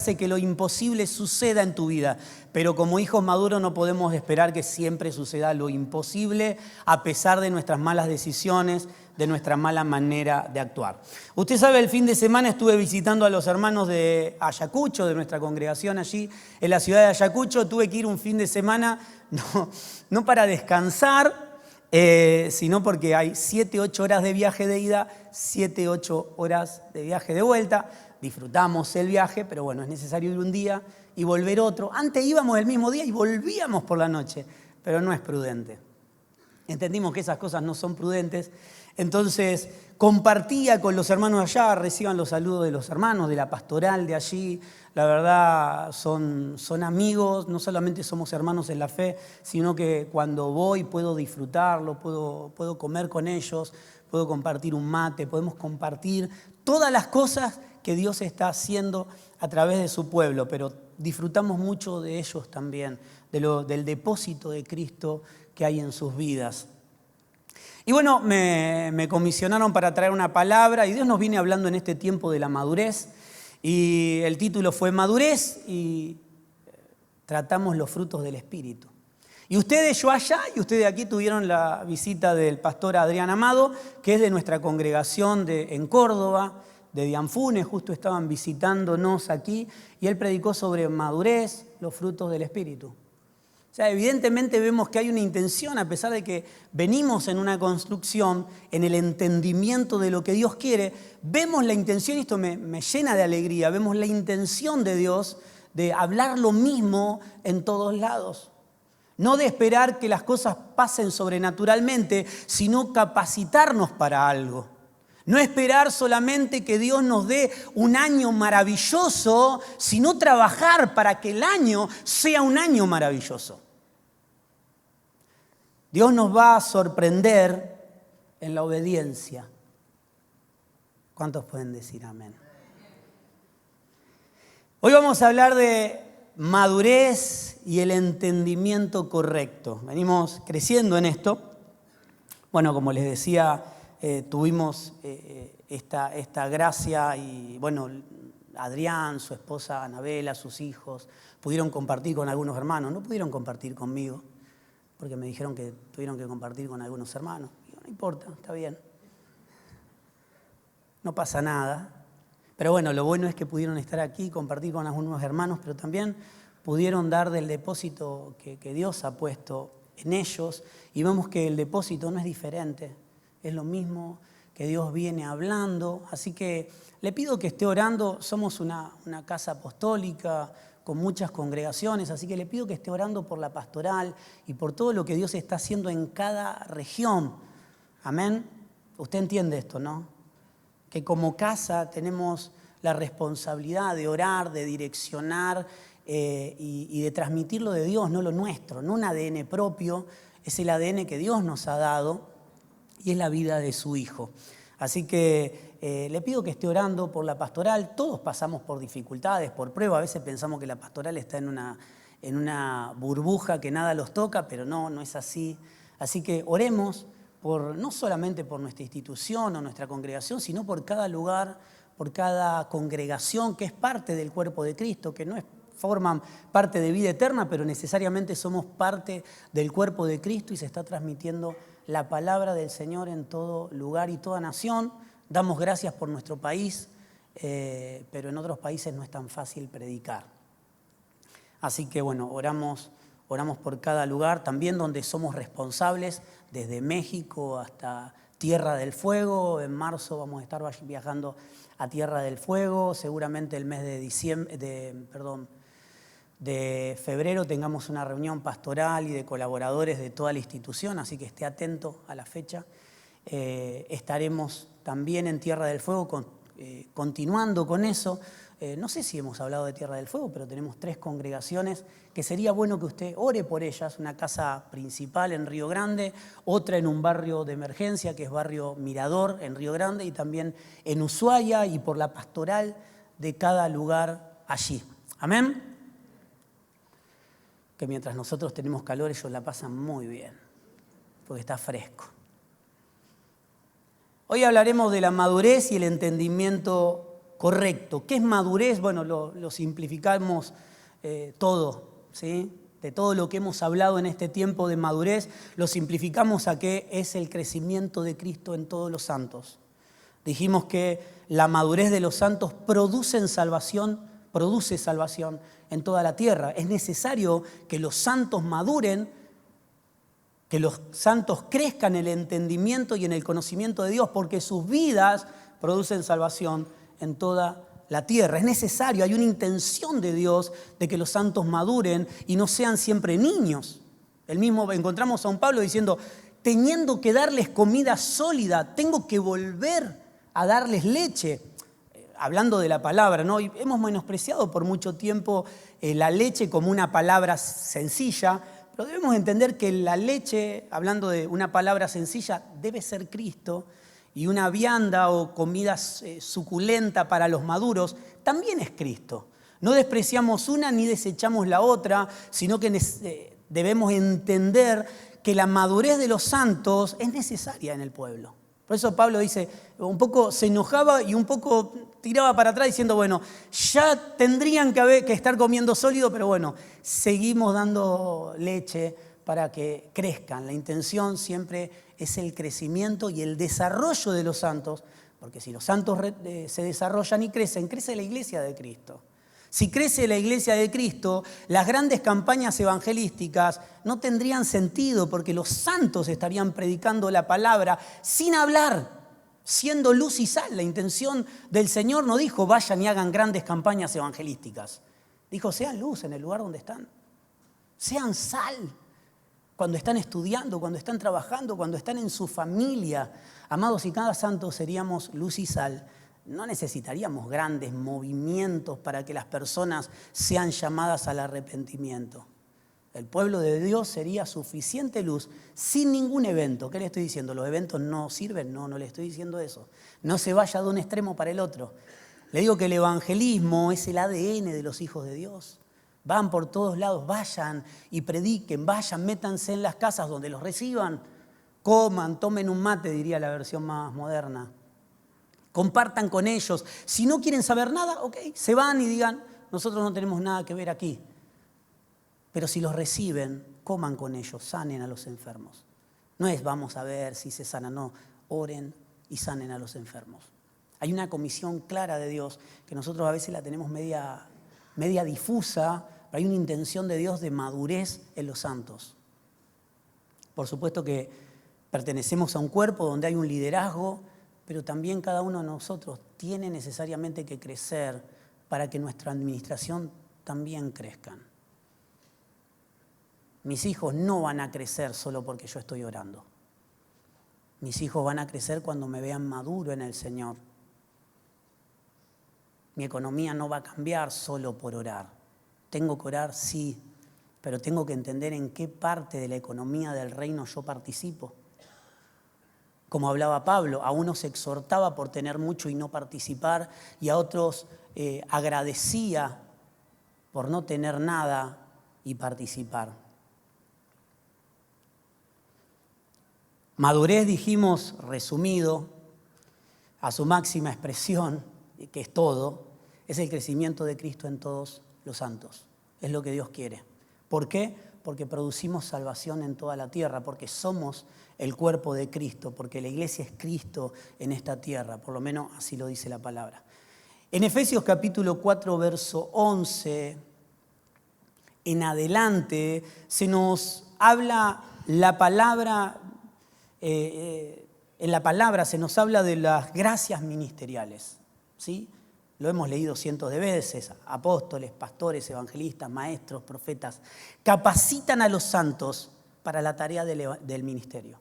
hace que lo imposible suceda en tu vida. Pero como hijos maduros no podemos esperar que siempre suceda lo imposible a pesar de nuestras malas decisiones, de nuestra mala manera de actuar. Usted sabe, el fin de semana estuve visitando a los hermanos de Ayacucho, de nuestra congregación allí en la ciudad de Ayacucho. Tuve que ir un fin de semana no para descansar, sino porque hay 7-8 horas de viaje de ida, 7-8 horas de viaje de vuelta. Disfrutamos el viaje, pero bueno, es necesario ir un día y volver otro. Antes íbamos el mismo día y volvíamos por la noche, pero no es prudente. Entendimos que esas cosas no son prudentes. Entonces compartía con los hermanos allá, reciban los saludos de los hermanos, de la pastoral de allí. La verdad son amigos, no solamente somos hermanos en la fe, sino que cuando voy puedo disfrutarlo, puedo comer con ellos, puedo compartir un mate, podemos compartir todas las cosas que Dios está haciendo a través de su pueblo, pero disfrutamos mucho de ellos también, del depósito de Cristo que hay en sus vidas. Y bueno, me comisionaron para traer una palabra y Dios nos viene hablando en este tiempo de la madurez. Y el título fue Madurez y tratamos los frutos del Espíritu. Y ustedes, yo allá y ustedes aquí tuvieron la visita del pastor Adrián Amado, que es de nuestra congregación en Córdoba, de Dianfunes, justo estaban visitándonos aquí, y él predicó sobre madurez, los frutos del Espíritu. O sea, evidentemente vemos que hay una intención, a pesar de que venimos en una construcción, en el entendimiento de lo que Dios quiere, vemos la intención, y esto me llena de alegría, vemos la intención de Dios de hablar lo mismo en todos lados. No de esperar que las cosas pasen sobrenaturalmente, sino capacitarnos para algo. No esperar solamente que Dios nos dé un año maravilloso, sino trabajar para que el año sea un año maravilloso. Dios nos va a sorprender en la obediencia. ¿Cuántos pueden decir amén? Hoy vamos a hablar de madurez y el entendimiento correcto. Venimos creciendo en esto. Bueno, como les decía, tuvimos esta gracia y bueno, Adrián, su esposa Anabela, sus hijos, pudieron compartir con algunos hermanos. No pudieron compartir conmigo, porque me dijeron que tuvieron que compartir con algunos hermanos. Digo, no importa, está bien. No pasa nada. Pero bueno, lo bueno es que pudieron estar aquí, compartir con algunos hermanos, pero también pudieron dar del depósito que Dios ha puesto en ellos. Y vemos que el depósito no es diferente, es lo mismo que Dios viene hablando. Así que le pido que esté orando. Somos una casa apostólica con muchas congregaciones, así que le pido que esté orando por la pastoral y por todo lo que Dios está haciendo en cada región. Amén. Usted entiende esto, ¿no? Que como casa tenemos la responsabilidad de orar, de direccionar y de transmitir lo de Dios, no lo nuestro, no un ADN propio, es el ADN que Dios nos ha dado y es la vida de su Hijo. Así que le pido que esté orando por la pastoral. Todos pasamos por dificultades, por pruebas. A veces pensamos que la pastoral está en una burbuja que nada los toca, pero no es así. Así que oremos no solamente por nuestra institución o nuestra congregación, sino por cada lugar, por cada congregación que es parte del cuerpo de Cristo, que no forman parte de vida eterna, pero necesariamente somos parte del cuerpo de Cristo y se está transmitiendo la palabra del Señor en todo lugar y toda nación. Damos gracias por nuestro país, pero en otros países no es tan fácil predicar. Así que bueno, oramos por cada lugar, también donde somos responsables, desde México hasta Tierra del Fuego. En marzo vamos a estar viajando a Tierra del Fuego, seguramente el mes de febrero tengamos una reunión pastoral y de colaboradores de toda la institución, así que esté atento a la fecha. Estaremos también en Tierra del Fuego continuando con eso. No sé si hemos hablado de Tierra del Fuego, pero tenemos 3 congregaciones que sería bueno que usted ore por ellas. Una casa principal en Río Grande, otra en un barrio de emergencia que es Barrio Mirador en Río Grande y también en Ushuaia, y por la pastoral de cada lugar allí. Amén. Que mientras nosotros tenemos calor, ellos la pasan muy bien, porque está fresco. Hoy hablaremos de la madurez y el entendimiento correcto. ¿Qué es madurez? Bueno, lo simplificamos todo, ¿sí? De todo lo que hemos hablado en este tiempo de madurez, lo simplificamos a que es el crecimiento de Cristo en todos los santos. Dijimos que la madurez de los santos produce salvación en toda la tierra. Es necesario que los santos maduren, que los santos crezcan en el entendimiento y en el conocimiento de Dios, porque sus vidas producen salvación en toda la tierra. Es necesario, hay una intención de Dios de que los santos maduren y no sean siempre niños. El mismo encontramos a un Pablo diciendo, teniendo que darles comida sólida, tengo que volver a darles leche. Hablando de la palabra, ¿no? Y hemos menospreciado por mucho tiempo la leche como una palabra sencilla, pero debemos entender que la leche, hablando de una palabra sencilla, debe ser Cristo. Y una vianda o comida suculenta para los maduros también es Cristo. No despreciamos una ni desechamos la otra, sino que debemos entender que la madurez de los santos es necesaria en el pueblo. Por eso Pablo dice, un poco se enojaba y un poco tiraba para atrás diciendo, bueno, ya tendrían que estar comiendo sólido, pero bueno, seguimos dando leche para que crezcan. La intención siempre es el crecimiento y el desarrollo de los santos, porque si los santos se desarrollan y crecen, crece la iglesia de Cristo. Si crece la iglesia de Cristo, las grandes campañas evangelísticas no tendrían sentido porque los santos estarían predicando la palabra sin hablar, siendo luz y sal. La intención del Señor no dijo vayan y hagan grandes campañas evangelísticas. Dijo sean luz en el lugar donde están. Sean sal cuando están estudiando, cuando están trabajando, cuando están en su familia. Amados, si cada santo seríamos luz y sal, no necesitaríamos grandes movimientos para que las personas sean llamadas al arrepentimiento. El pueblo de Dios sería suficiente luz sin ningún evento. ¿Qué le estoy diciendo? ¿Los eventos no sirven? No le estoy diciendo eso. No se vaya de un extremo para el otro. Le digo que el evangelismo es el ADN de los hijos de Dios. Van por todos lados, vayan y prediquen, vayan, métanse en las casas donde los reciban, coman, tomen un mate, diría la versión más moderna. Compartan con ellos. Si no quieren saber nada, ok, se van y digan, nosotros no tenemos nada que ver aquí. Pero si los reciben, coman con ellos, sanen a los enfermos. No es vamos a ver si se sanan, no, oren y sanen a los enfermos. Hay una comisión clara de Dios que nosotros a veces la tenemos media difusa, pero hay una intención de Dios de madurez en los santos. Por supuesto que pertenecemos a un cuerpo donde hay un liderazgo, pero también cada uno de nosotros tiene necesariamente que crecer para que nuestra administración también crezcan. Mis hijos no van a crecer solo porque yo estoy orando. Mis hijos van a crecer cuando me vean maduro en el Señor. Mi economía no va a cambiar solo por orar. Tengo que orar, sí, pero tengo que entender en qué parte de la economía del reino yo participo. Como hablaba Pablo, a unos exhortaba por tener mucho y no participar, y a otros agradecía por no tener nada y participar. Madurez, dijimos, resumido, a su máxima expresión, que es todo, es el crecimiento de Cristo en todos los santos. Es lo que Dios quiere. ¿Por qué? Porque producimos salvación en toda la tierra, porque somos el cuerpo de Cristo, porque la iglesia es Cristo en esta tierra, por lo menos así lo dice la palabra. En Efesios capítulo 4, verso 11, en adelante, se nos habla la palabra, en la palabra se nos habla de las gracias ministeriales, ¿sí? Lo hemos leído cientos de veces, apóstoles, pastores, evangelistas, maestros, profetas, capacitan a los santos para la tarea del ministerio.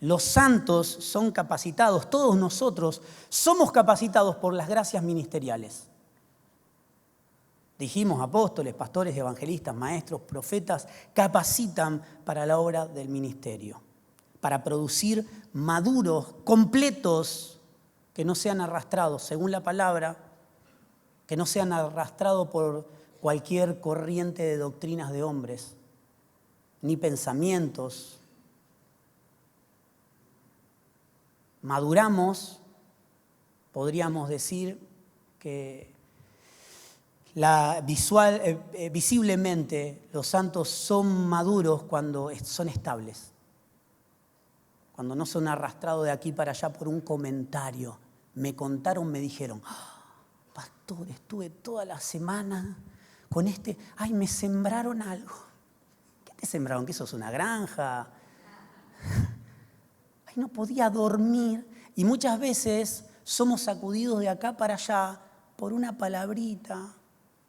Los santos son capacitados, todos nosotros somos capacitados por las gracias ministeriales. Dijimos, apóstoles, pastores, evangelistas, maestros, profetas, capacitan para la obra del ministerio, para producir maduros, completos, que no sean arrastrados, según la palabra, que no sean arrastrados por cualquier corriente de doctrinas de hombres, ni pensamientos. Maduramos, podríamos decir, que visiblemente los santos son maduros cuando son estables, cuando no son arrastrados de aquí para allá por un comentario. Me contaron, me dijeron, pastor, estuve toda la semana con me sembraron algo. ¿Qué te sembraron? ¿Que sos una granja? No podía dormir. Y muchas veces somos sacudidos de acá para allá por una palabrita,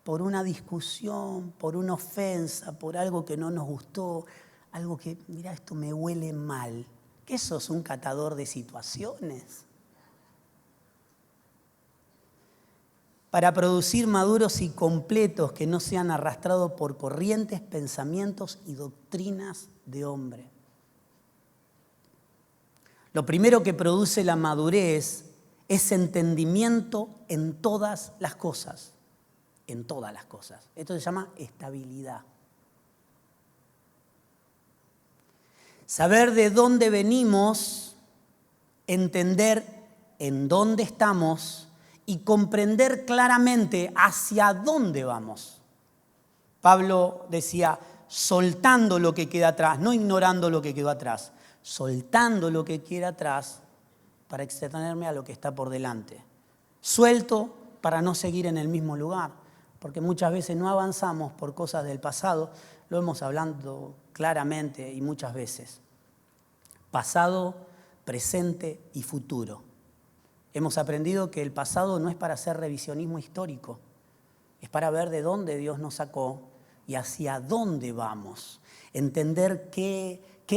por una discusión, por una ofensa, por algo que no nos gustó, algo que, mira, esto me huele mal. ¿Qué sos, un catador de situaciones? Para producir maduros y completos que no sean arrastrados por corrientes, pensamientos y doctrinas de hombre. Lo primero que produce la madurez es entendimiento en todas las cosas. En todas las cosas. Esto se llama estabilidad. Saber de dónde venimos, entender en dónde estamos y comprender claramente hacia dónde vamos. Pablo decía, soltando lo que queda atrás, no ignorando lo que quedó atrás, soltando lo que queda atrás para extenerme a lo que está por delante. Suelto para no seguir en el mismo lugar, porque muchas veces no avanzamos por cosas del pasado, lo hemos hablado claramente y muchas veces. Pasado, presente y futuro. Hemos aprendido que el pasado no es para hacer revisionismo histórico, es para ver de dónde Dios nos sacó y hacia dónde vamos. Entender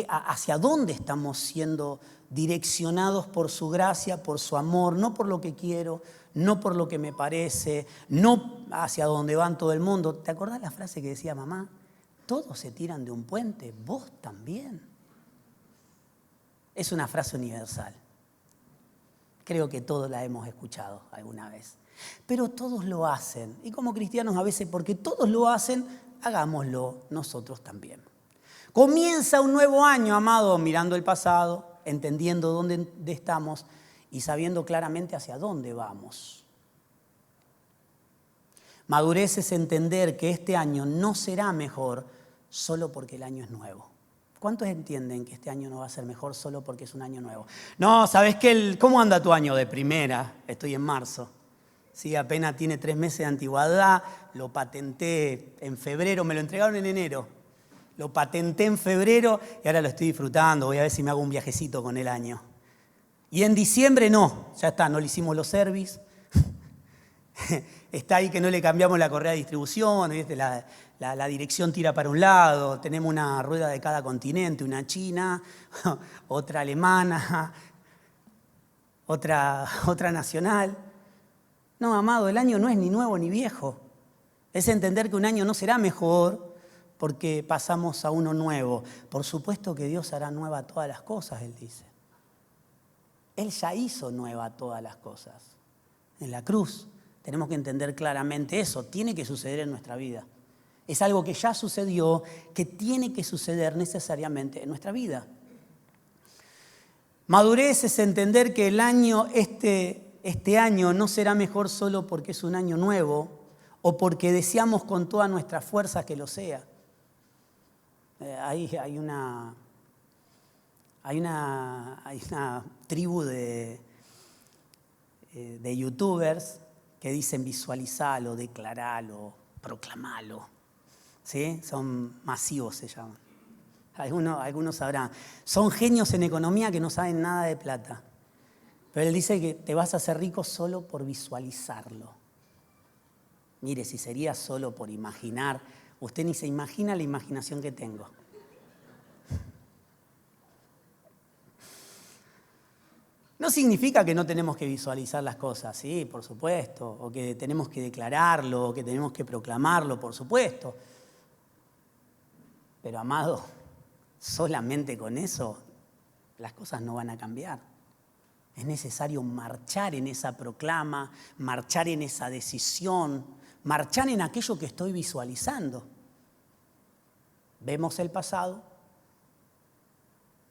hacia dónde estamos siendo direccionados por su gracia, por su amor, no por lo que quiero, no por lo que me parece, no hacia dónde van todo el mundo. ¿Te acordás la frase que decía mamá? Todos se tiran de un puente, vos también. Es una frase universal. Creo que todos la hemos escuchado alguna vez. Pero todos lo hacen. Y como cristianos a veces, porque todos lo hacen, hagámoslo nosotros también. Comienza un nuevo año, amado, mirando el pasado, entendiendo dónde estamos y sabiendo claramente hacia dónde vamos. Madurez es entender que este año no será mejor solo porque el año es nuevo. ¿Cuántos entienden que este año no va a ser mejor solo porque es un año nuevo? No, ¿sabes qué? ¿Cómo anda tu año? De primera, estoy en marzo. Sí, apenas tiene 3 meses de antigüedad, lo patenté en febrero, me lo entregaron en enero. Lo patenté en febrero y ahora lo estoy disfrutando, voy a ver si me hago un viajecito con el año. Y en diciembre no, ya está, no le hicimos los service. Está ahí que no le cambiamos la correa de distribución, ¿viste? La dirección tira para un lado, tenemos una rueda de cada continente, una china, otra alemana, otra nacional. No, amado, el año no es ni nuevo ni viejo. Es entender que un año no será mejor porque pasamos a uno nuevo. Por supuesto que Dios hará nueva todas las cosas, Él dice. Él ya hizo nueva todas las cosas. En la cruz tenemos que entender claramente eso. Tiene que suceder en nuestra vida. Es algo que ya sucedió, que tiene que suceder necesariamente en nuestra vida. Madurez es entender que el año, este año no será mejor solo porque es un año nuevo o porque deseamos con toda nuestra fuerza que lo sea. Hay una tribu de youtubers que dicen visualizalo, declaralo, proclamalo. ¿Sí? Son masivos, se llaman. Algunos sabrán. Son genios en economía que no saben nada de plata. Pero él dice que te vas a hacer rico solo por visualizarlo. Mire, si sería solo por imaginar, usted ni se imagina la imaginación que tengo. No significa que no tenemos que visualizar las cosas, sí, por supuesto, o que tenemos que declararlo, o que tenemos que proclamarlo, por supuesto. Pero, amado, solamente con eso las cosas no van a cambiar. Es necesario marchar en esa proclama, marchar en esa decisión, marchar en aquello que estoy visualizando. Vemos el pasado,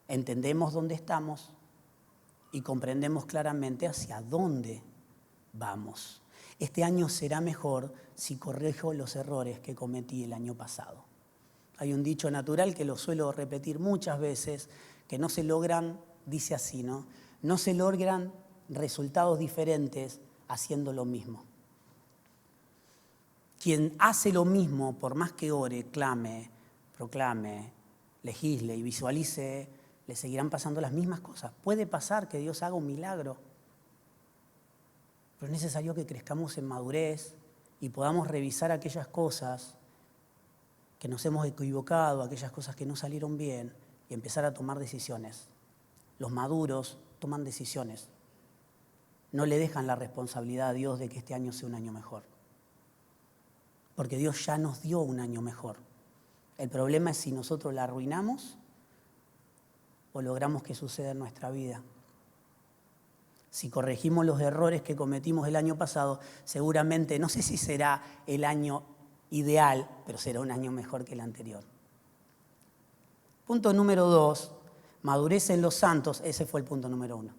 entendemos dónde estamos y comprendemos claramente hacia dónde vamos. este año será mejor si corrijo los errores que cometí el año pasado. Hay un dicho natural que lo suelo repetir muchas veces, que no se logran, dice así, ¿no? No se logran resultados diferentes haciendo lo mismo. Quien hace lo mismo, por más que ore, clame, proclame, legisle y visualice, le seguirán pasando las mismas cosas. Puede pasar que Dios haga un milagro, pero es necesario que crezcamos en madurez y podamos revisar aquellas cosas que nos hemos equivocado, aquellas cosas que no salieron bien y empezar a tomar decisiones. Los maduros toman decisiones. No le dejan la responsabilidad a Dios de que este año sea un año mejor. Porque Dios ya nos dio un año mejor. El problema es si nosotros la arruinamos o logramos que suceda en nuestra vida. Si corregimos los errores que cometimos el año pasado, seguramente, no sé si será el año ideal, pero será un año mejor que el anterior. Punto número 2, madurez en los santos. Ese fue el punto número 1.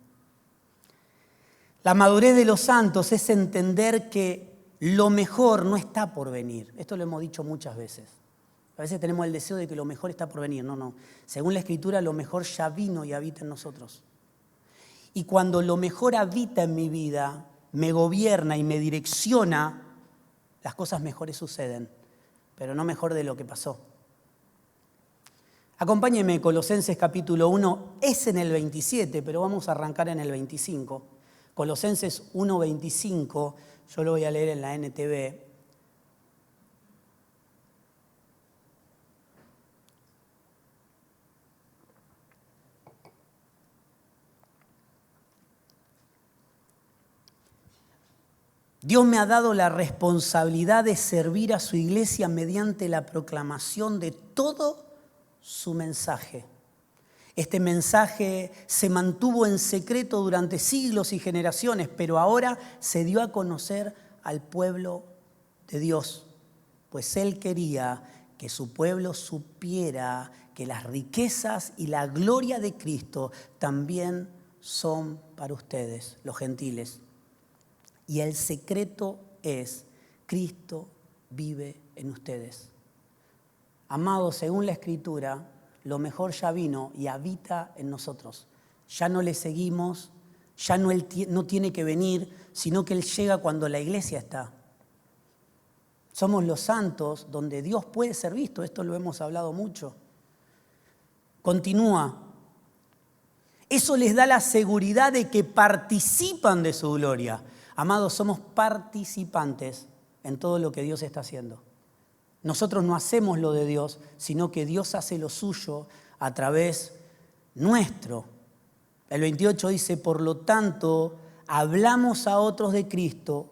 La madurez de los santos es entender que lo mejor no está por venir. Esto lo hemos dicho muchas veces. A veces tenemos el deseo de que lo mejor está por venir. No. Según la Escritura, lo mejor ya vino y habita en nosotros. Y cuando lo mejor habita en mi vida, me gobierna y me direcciona, las cosas mejores suceden, pero no mejor de lo que pasó. Acompáñenme, Colosenses capítulo 1, es en el 27, pero vamos a arrancar en el 25. Colosenses 1, 25, yo lo voy a leer en la NTV. Dios me ha dado la responsabilidad de servir a su iglesia mediante la proclamación de todo su mensaje. Este mensaje se mantuvo en secreto durante siglos y generaciones, pero ahora se dio a conocer al pueblo de Dios, pues Él quería que su pueblo supiera que las riquezas y la gloria de Cristo también son para ustedes, los gentiles. Y el secreto es, Cristo vive en ustedes. Amados, según la Escritura, lo mejor ya vino y habita en nosotros. Ya no le seguimos, ya no Él no tiene que venir, sino que Él llega cuando la iglesia está. Somos los santos donde Dios puede ser visto, esto lo hemos hablado mucho. Continúa. Eso les da la seguridad de que participan de su gloria. Amados, somos participantes en todo lo que Dios está haciendo. Nosotros no hacemos lo de Dios, sino que Dios hace lo suyo a través nuestro. El 28 dice, por lo tanto, hablamos a otros de Cristo,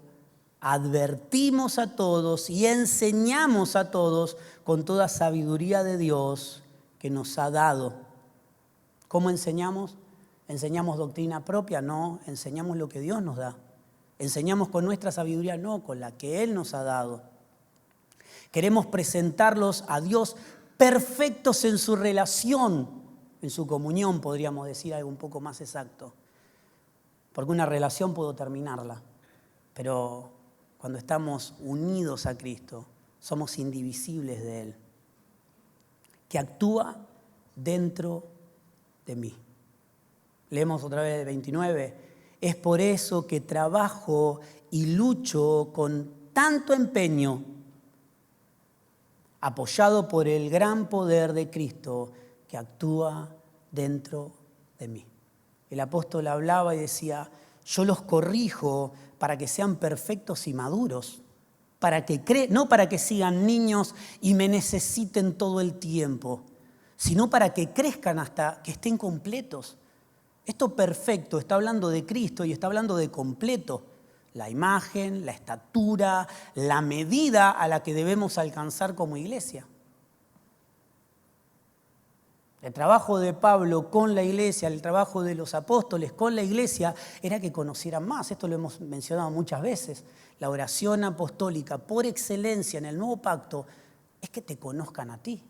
advertimos a todos y enseñamos a todos con toda sabiduría de Dios que nos ha dado. ¿Cómo enseñamos? ¿Enseñamos doctrina propia? No, enseñamos lo que Dios nos da. Enseñamos con nuestra sabiduría, no, con la que Él nos ha dado. Queremos presentarlos a Dios perfectos en su relación, en su comunión, podríamos decir algo un poco más exacto. Porque una relación puedo terminarla, pero cuando estamos unidos a Cristo, somos indivisibles de Él, que actúa dentro de mí. Leemos otra vez el 29. Es por eso que trabajo y lucho con tanto empeño, apoyado por el gran poder de Cristo que actúa dentro de mí. El apóstol hablaba y decía, yo los corrijo para que sean perfectos y maduros, no para que sigan niños y me necesiten todo el tiempo, sino para que crezcan hasta que estén completos. Esto perfecto está hablando de Cristo y está hablando de completo. La imagen, la estatura, la medida a la que debemos alcanzar como iglesia. El trabajo de Pablo con la iglesia, el trabajo de los apóstoles con la iglesia era que conocieran más. Esto lo hemos mencionado muchas veces. La oración apostólica por excelencia en el nuevo pacto es que te conozcan a ti.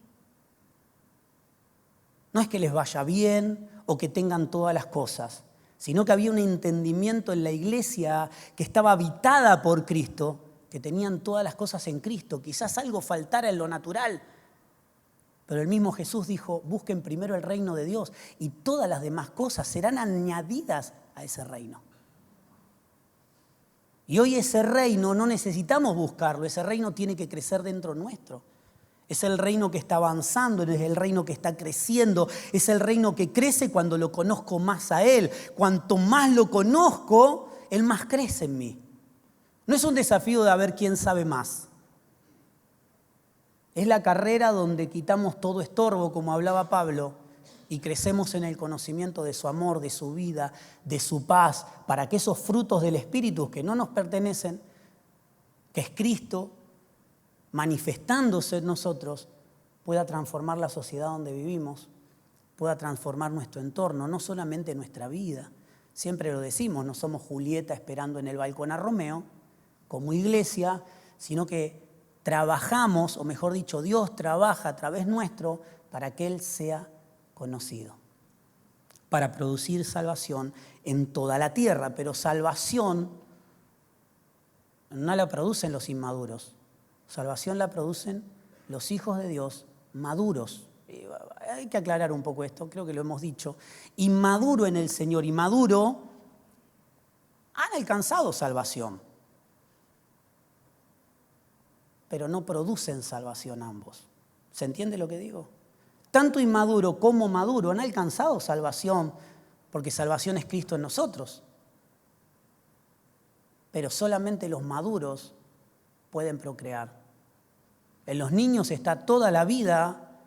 No es que les vaya bien o que tengan todas las cosas, sino que había un entendimiento en la iglesia que estaba habitada por Cristo, que tenían todas las cosas en Cristo. Quizás algo faltara en lo natural, pero el mismo Jesús dijo, busquen primero el reino de Dios y todas las demás cosas serán añadidas a ese reino. Y hoy ese reino no necesitamos buscarlo, ese reino tiene que crecer dentro nuestro. Es el reino que está avanzando, es el reino que está creciendo, es el reino que crece cuando lo conozco más a Él. Cuanto más lo conozco, Él más crece en mí. No es un desafío de a ver quién sabe más. Es la carrera donde quitamos todo estorbo, como hablaba Pablo, y crecemos en el conocimiento de su amor, de su vida, de su paz, para que esos frutos del Espíritu que no nos pertenecen, que es Cristo, manifestándose en nosotros, pueda transformar la sociedad donde vivimos, pueda transformar nuestro entorno, no solamente nuestra vida. Siempre lo decimos, no somos Julieta esperando en el balcón a Romeo, como iglesia, sino que trabajamos, o mejor dicho, Dios trabaja a través nuestro para que Él sea conocido, para producir salvación en toda la tierra. Pero salvación no la producen los inmaduros, salvación la producen los hijos de Dios maduros. Hay que aclarar un poco esto, creo que lo hemos dicho. Inmaduro en el Señor y maduro han alcanzado salvación, pero no producen salvación ambos. ¿Se entiende lo que digo? Tanto inmaduro como maduro han alcanzado salvación, porque salvación es Cristo en nosotros. Pero solamente los maduros pueden procrear. En los niños está toda la vida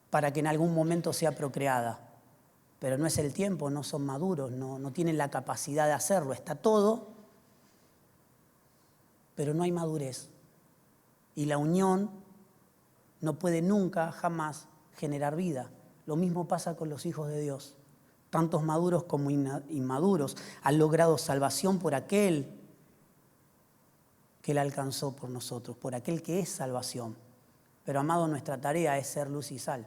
para que en algún momento sea procreada. Pero no es el tiempo, no son maduros, no tienen la capacidad de hacerlo. Está todo, pero no hay madurez. Y la unión no puede nunca, jamás generar vida. Lo mismo pasa con los hijos de Dios. Tantos maduros como inmaduros han logrado salvación por aquel que Él alcanzó por nosotros, por aquel que es salvación. Pero, amado, nuestra tarea es ser luz y sal.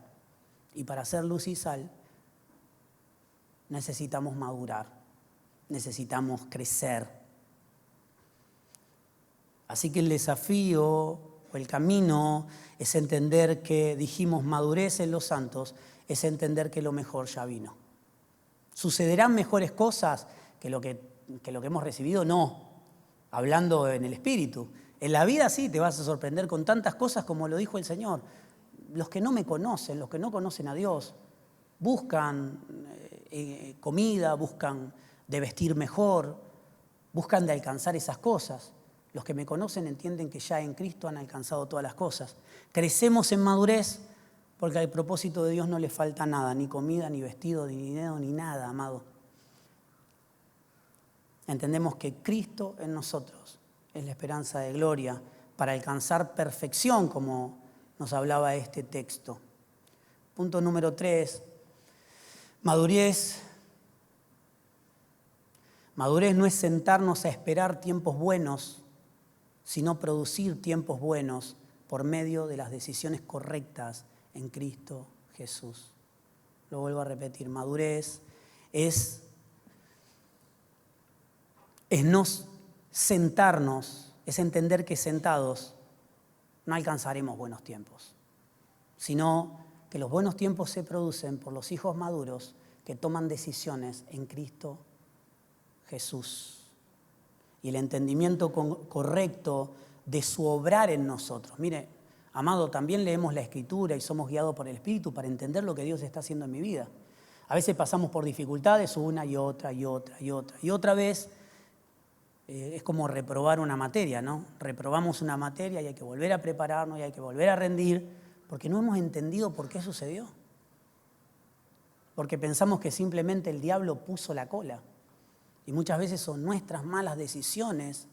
Y para ser luz y sal necesitamos madurar, necesitamos crecer. Así que el desafío o el camino es entender que, dijimos, madurez en los santos, es entender que lo mejor ya vino. ¿Sucederán mejores cosas que lo que hemos recibido? No, hablando en el Espíritu. En la vida sí te vas a sorprender con tantas cosas como lo dijo el Señor. Los que no me conocen, los que no conocen a Dios, buscan comida, buscan de vestir mejor, buscan de alcanzar esas cosas. Los que me conocen entienden que ya en Cristo han alcanzado todas las cosas. Crecemos en madurez porque al propósito de Dios no le falta nada, ni comida, ni vestido, ni dinero, ni nada, amado. Entendemos que Cristo en nosotros es la esperanza de gloria para alcanzar perfección, como nos hablaba este texto. Punto número 3, madurez. Madurez no es sentarnos a esperar tiempos buenos, sino producir tiempos buenos por medio de las decisiones correctas en Cristo Jesús. Lo vuelvo a repetir, madurez es no sentarnos, es entender que sentados no alcanzaremos buenos tiempos, sino que los buenos tiempos se producen por los hijos maduros que toman decisiones en Cristo Jesús. Y el entendimiento correcto de su obrar en nosotros. Mire, amado, también leemos la Escritura y somos guiados por el Espíritu para entender lo que Dios está haciendo en mi vida. A veces pasamos por dificultades una y otra y otra y otra. Y otra vez es como reprobar una materia, ¿no? Reprobamos una materia y hay que volver a prepararnos y hay que volver a rendir porque no hemos entendido por qué sucedió. Porque pensamos que simplemente el diablo puso la cola. Y muchas veces son nuestras malas decisiones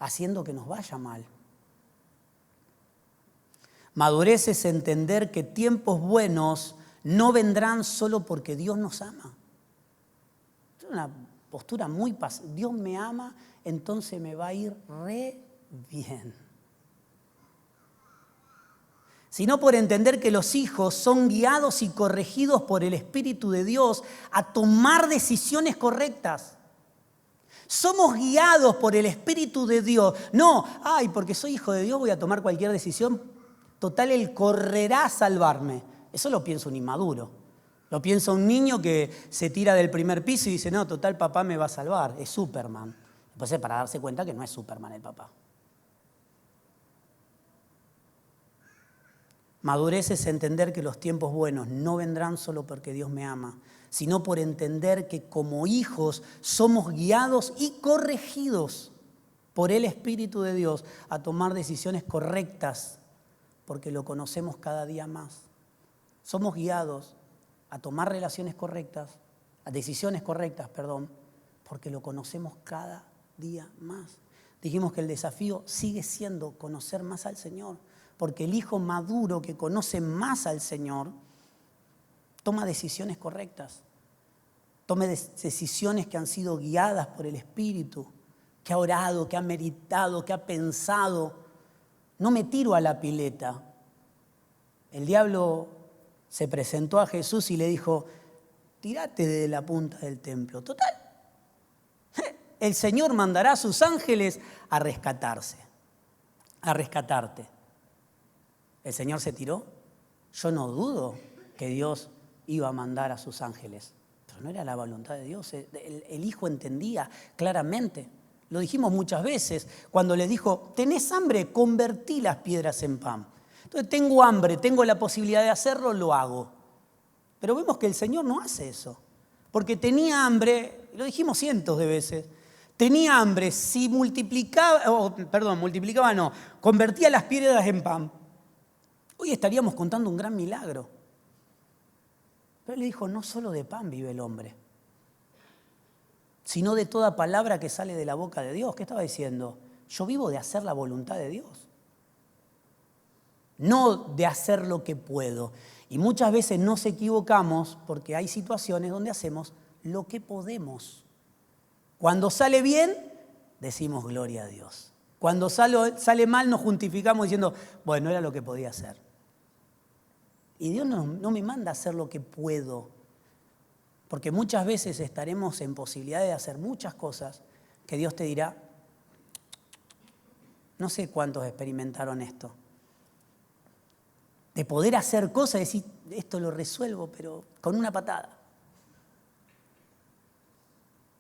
haciendo que nos vaya mal. Madurez es entender que tiempos buenos no vendrán solo porque Dios nos ama. Es una postura muy pasiva. Dios me ama, entonces me va a ir re bien. sino por entender que los hijos son guiados y corregidos por el Espíritu de Dios a tomar decisiones correctas. Somos guiados por el Espíritu de Dios. No, porque soy hijo de Dios voy a tomar cualquier decisión. Total, Él correrá a salvarme. Eso lo piensa un inmaduro. Lo piensa un niño que se tira del primer piso y dice, no, total, papá me va a salvar. Es Superman. Después es para darse cuenta que no es Superman el papá. Madurez es entender que los tiempos buenos no vendrán solo porque Dios me ama, sino por entender que como hijos somos guiados y corregidos por el Espíritu de Dios a tomar decisiones correctas, porque lo conocemos cada día más. Somos guiados a tomar relaciones correctas, a decisiones correctas, porque lo conocemos cada día más. Dijimos que el desafío sigue siendo conocer más al Señor, porque el hijo maduro que conoce más al Señor toma decisiones correctas, toma decisiones que han sido guiadas por el Espíritu, que ha orado, que ha meditado, que ha pensado. No me tiro a la pileta. El diablo se presentó a Jesús y le dijo, tírate de la punta del templo. Total, el Señor mandará a sus ángeles a rescatarte. ¿El Señor se tiró? Yo no dudo que Dios iba a mandar a sus ángeles, pero no era la voluntad de Dios. El Hijo entendía claramente. Lo dijimos muchas veces cuando le dijo, ¿tenés hambre? Convertí las piedras en pan. Entonces tengo hambre, tengo la posibilidad de hacerlo, lo hago. Pero vemos que el Señor no hace eso, porque tenía hambre, lo dijimos cientos de veces, tenía hambre, si convertía las piedras en pan. Hoy estaríamos contando un gran milagro. Pero él le dijo, no solo de pan vive el hombre, sino de toda palabra que sale de la boca de Dios. ¿Qué estaba diciendo? Yo vivo de hacer la voluntad de Dios, no de hacer lo que puedo. Y muchas veces nos equivocamos porque hay situaciones donde hacemos lo que podemos. Cuando sale bien, decimos gloria a Dios. Cuando sale mal, nos justificamos diciendo, bueno, era lo que podía hacer. Y Dios no me manda a hacer lo que puedo, porque muchas veces estaremos en posibilidad de hacer muchas cosas que Dios te dirá, no sé cuántos experimentaron esto, de poder hacer cosas y decir, esto lo resuelvo, pero con una patada.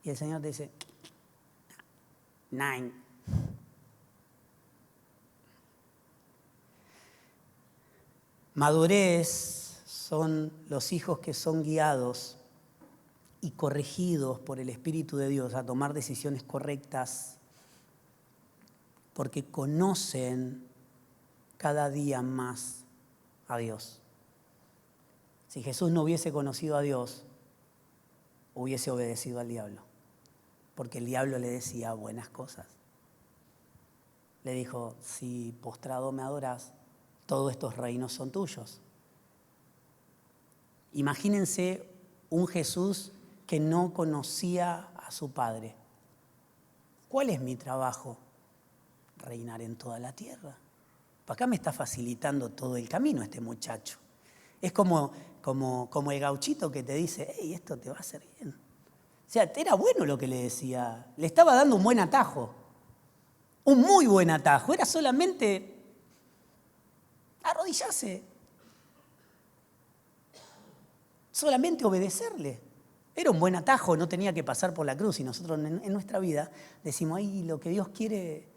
Y el Señor te dice, 9. Madurez son los hijos que son guiados y corregidos por el Espíritu de Dios a tomar decisiones correctas, porque conocen cada día más a Dios. Si Jesús no hubiese conocido a Dios, hubiese obedecido al diablo, porque el diablo le decía buenas cosas. Le dijo, si postrado me adorás, todos estos reinos son tuyos. Imagínense un Jesús que no conocía a su Padre. ¿Cuál es mi trabajo? Reinar en toda la tierra. Acá me está facilitando todo el camino este muchacho. Es como el gauchito que te dice, hey, esto te va a hacer bien. O sea, era bueno lo que le decía. Le estaba dando un buen atajo. Un muy buen atajo. Era solamente arrodillarse. Solamente obedecerle. Era un buen atajo, no tenía que pasar por la cruz. Y nosotros en nuestra vida decimos, ay, lo que Dios quiere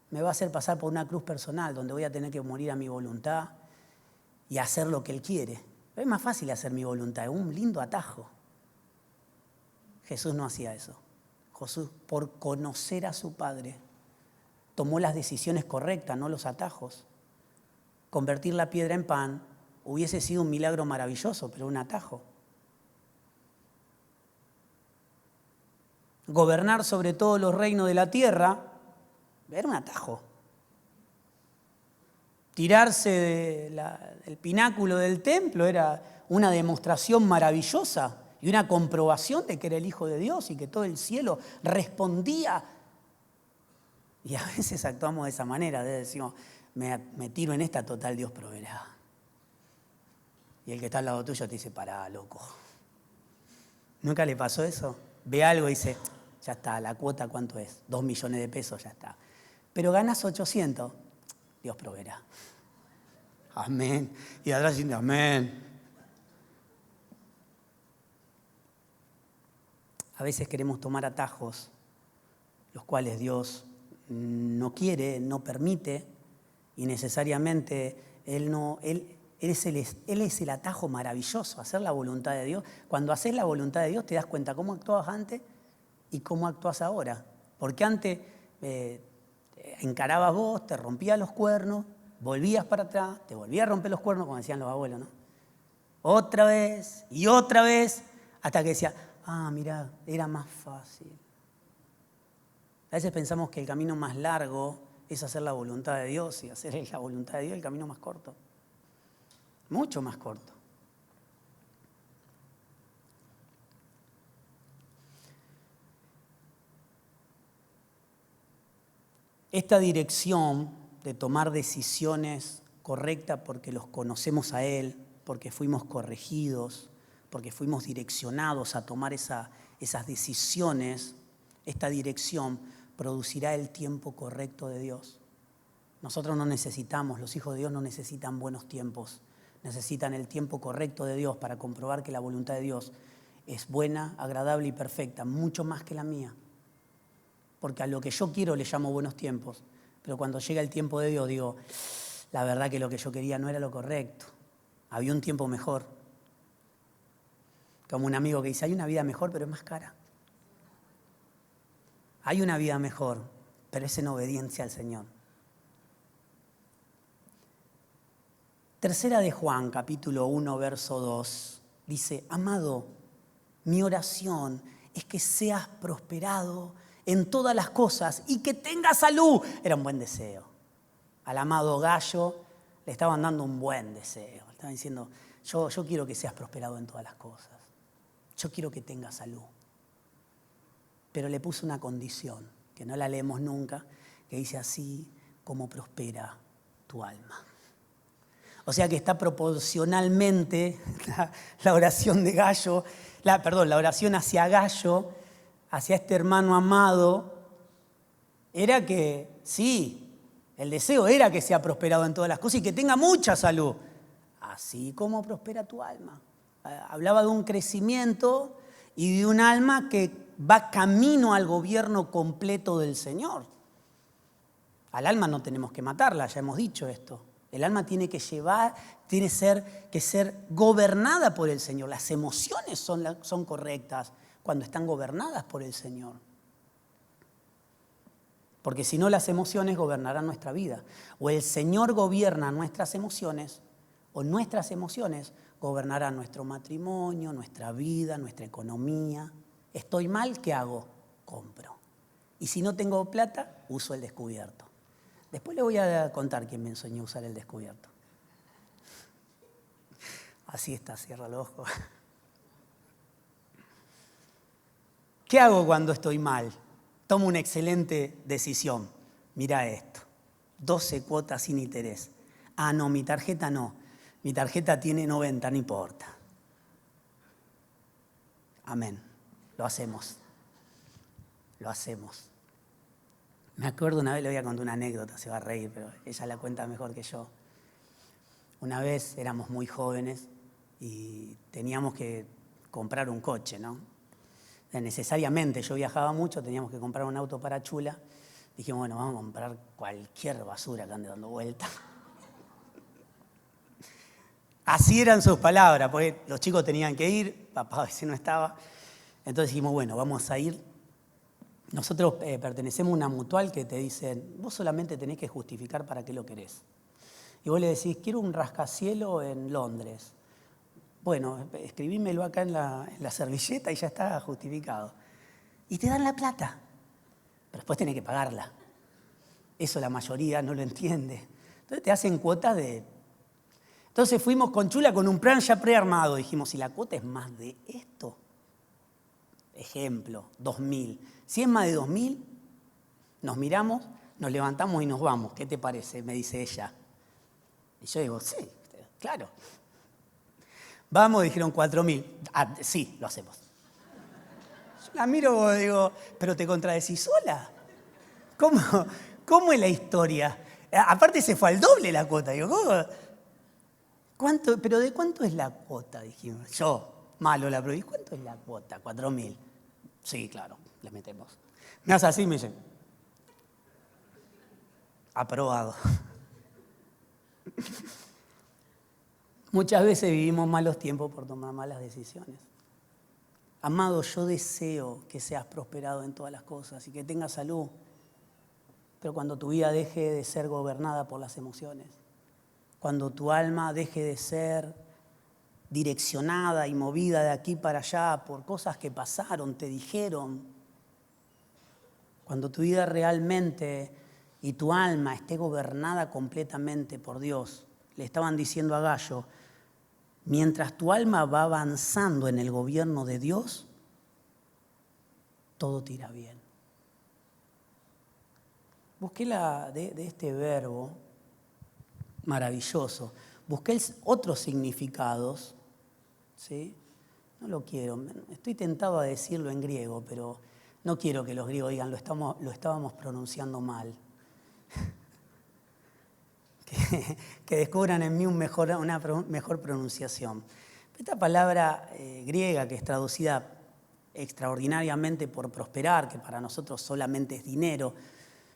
me va a hacer pasar por una cruz personal, donde voy a tener que morir a mi voluntad y hacer lo que Él quiere. Pero es más fácil hacer mi voluntad, es un lindo atajo. Jesús no hacía eso. Jesús, por conocer a su Padre, tomó las decisiones correctas, no los atajos. Convertir la piedra en pan hubiese sido un milagro maravilloso, pero un atajo. Gobernar sobre todos los reinos de la tierra era un atajo. Tirarse del pináculo del templo era una demostración maravillosa y una comprobación de que era el Hijo de Dios y que todo el cielo respondía. Y a veces actuamos de esa manera, decimos, me tiro en esta, total, Dios proveerá. Y el que está al lado tuyo te dice, pará, loco. ¿Nunca le pasó eso? Ve algo y dice, ya está, la cuota ¿cuánto es? 2 millones de pesos, ya está. Pero ganas 800, Dios proveerá. Amén. Y atrás diciendo, amén. A veces queremos tomar atajos, los cuales Dios no quiere, no permite, y necesariamente Él es el atajo maravilloso, hacer la voluntad de Dios. Cuando haces la voluntad de Dios te das cuenta cómo actuabas antes y cómo actúas ahora. Porque antes encarabas vos, te rompías los cuernos, volvías para atrás, te volvías a romper los cuernos, como decían los abuelos, ¿no? Otra vez y otra vez, hasta que decía, mirá, era más fácil. A veces pensamos que el camino más largo es hacer la voluntad de Dios, y hacer la voluntad de Dios el camino más corto. Mucho más corto. Esta dirección de tomar decisiones correctas porque los conocemos a Él, porque fuimos corregidos, porque fuimos direccionados a tomar esas decisiones, esta dirección producirá el tiempo correcto de Dios. Nosotros no necesitamos, los hijos de Dios no necesitan buenos tiempos, necesitan el tiempo correcto de Dios para comprobar que la voluntad de Dios es buena, agradable y perfecta, mucho más que la mía. Porque a lo que yo quiero le llamo buenos tiempos, pero cuando llega el tiempo de Dios digo, la verdad que lo que yo quería no era lo correcto, había un tiempo mejor. Como un amigo que dice, hay una vida mejor pero es más cara. Hay una vida mejor, pero es en obediencia al Señor. Tercera de Juan, capítulo 1, verso 2, dice, amado, mi oración es que seas prosperado en todas las cosas y que tengas salud. Era un buen deseo. Al amado Gallo le estaban dando un buen deseo. Le estaban diciendo, yo quiero que seas prosperado en todas las cosas. Yo quiero que tengas salud. Pero le puso una condición, que no la leemos nunca, que dice así como prospera tu alma. O sea que está proporcionalmente la oración de Gallo, la oración hacia Gallo, hacia este hermano amado, era que sí, el deseo era que sea prosperado en todas las cosas y que tenga mucha salud, así como prospera tu alma. Hablaba de un crecimiento y de un alma que va camino al gobierno completo del Señor. Al alma no tenemos que matarla, ya hemos dicho esto. El alma tiene que ser gobernada por el Señor. Las emociones son correctas cuando están gobernadas por el Señor. Porque si no, las emociones gobernarán nuestra vida. O el Señor gobierna nuestras emociones, o nuestras emociones gobernarán nuestro matrimonio, nuestra vida, nuestra economía. Estoy mal, ¿qué hago? Compro. Y si no tengo plata, uso el descubierto. Después le voy a contar quién me enseñó a usar el descubierto. Así está, cierra los ojos. ¿Qué hago cuando estoy mal? Tomo una excelente decisión. Mira esto, 12 cuotas sin interés. No, mi tarjeta no. Mi tarjeta tiene 90, no importa. Amén, lo hacemos. Lo hacemos. Me acuerdo una vez, le voy a contar una anécdota, se va a reír, pero ella la cuenta mejor que yo. Una vez éramos muy jóvenes y teníamos que comprar un coche, ¿no? Necesariamente, yo viajaba mucho, teníamos que comprar un auto para Chula. Dijimos, bueno, vamos a comprar cualquier basura que ande dando vuelta. Así eran sus palabras, porque los chicos tenían que ir, papá a veces no estaba. Entonces dijimos, bueno, vamos a ir. Nosotros pertenecemos a una mutual que te dicen, vos solamente tenés que justificar para qué lo querés. Y vos le decís, quiero un rascacielos en Londres. Bueno, escribímelo acá en la servilleta y ya está justificado. Y te dan la plata, pero después tenés que pagarla. Eso la mayoría no lo entiende. Entonces te hacen cuotas de... Entonces fuimos con Chula con un plan ya prearmado. Dijimos, si la cuota es más de esto, ejemplo, 2.000. Si es más de 2.000, nos miramos, nos levantamos y nos vamos. ¿Qué te parece? Me dice ella. Y yo digo, sí, claro. Vamos, dijeron 4.000. Ah, sí, lo hacemos. Yo la miro y digo, pero te contradecís sola. ¿Cómo es la historia? Aparte se fue al doble la cuota. Digo, ¿Pero de cuánto es la cuota? Dijimos. Yo, malo la pregunta. ¿Cuánto es la cuota? 4.000. Sí, claro, le metemos. Me hace así y me dice, aprobado. Muchas veces vivimos malos tiempos por tomar malas decisiones. Amado, yo deseo que seas prosperado en todas las cosas y que tengas salud, pero cuando tu vida deje de ser gobernada por las emociones, cuando tu alma deje de ser direccionada y movida de aquí para allá por cosas que pasaron, te dijeron, cuando tu vida realmente y tu alma esté gobernada completamente por Dios, le estaban diciendo a Gallo, mientras tu alma va avanzando en el gobierno de Dios, todo te irá bien. Busqué de este verbo maravilloso, busqué otros significados, ¿sí? No lo quiero, estoy tentado a decirlo en griego, pero no quiero que los griegos digan, lo estábamos pronunciando mal. Que descubran en mí una mejor pronunciación. Esta palabra griega que es traducida extraordinariamente por prosperar, que para nosotros solamente es dinero,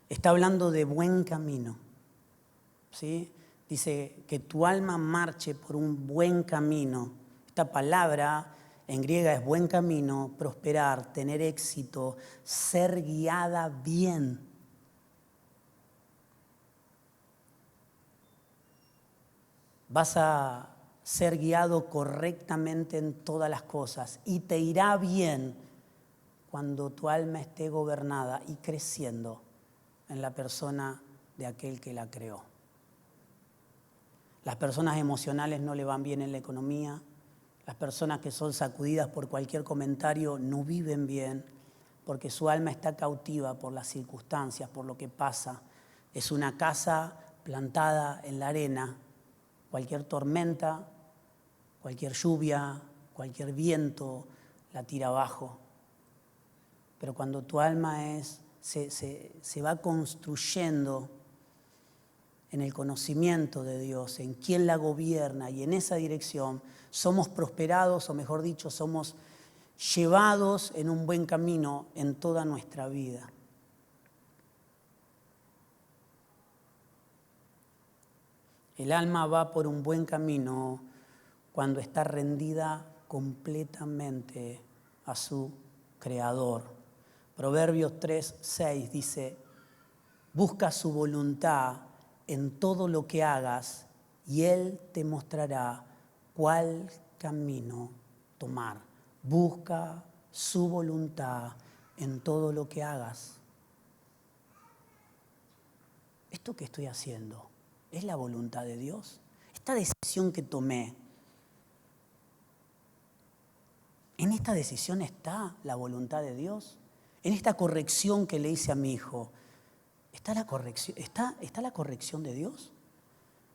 está hablando de buen camino. ¿Sí? Dice que tu alma marche por un buen camino. Esta palabra en griega es buen camino, prosperar, tener éxito, ser guiada bien. Vas a ser guiado correctamente en todas las cosas y te irá bien cuando tu alma esté gobernada y creciendo en la persona de aquel que la creó. Las personas emocionales no le van bien en la economía, las personas que son sacudidas por cualquier comentario no viven bien porque su alma está cautiva por las circunstancias, por lo que pasa. Es una casa plantada en la arena. Cualquier tormenta, cualquier lluvia, cualquier viento la tira abajo. Pero cuando tu alma se va construyendo en el conocimiento de Dios, en quién la gobierna y en esa dirección, somos prosperados, o mejor dicho, somos llevados en un buen camino en toda nuestra vida. El alma va por un buen camino cuando está rendida completamente a su Creador. Proverbios 3:6 dice, busca su voluntad en todo lo que hagas y Él te mostrará cuál camino tomar. Busca su voluntad en todo lo que hagas. ¿Esto que estoy haciendo es la voluntad de Dios? Esta decisión que tomé, ¿en esta decisión está la voluntad de Dios? En esta corrección que le hice a mi hijo, ¿está la corrección de Dios?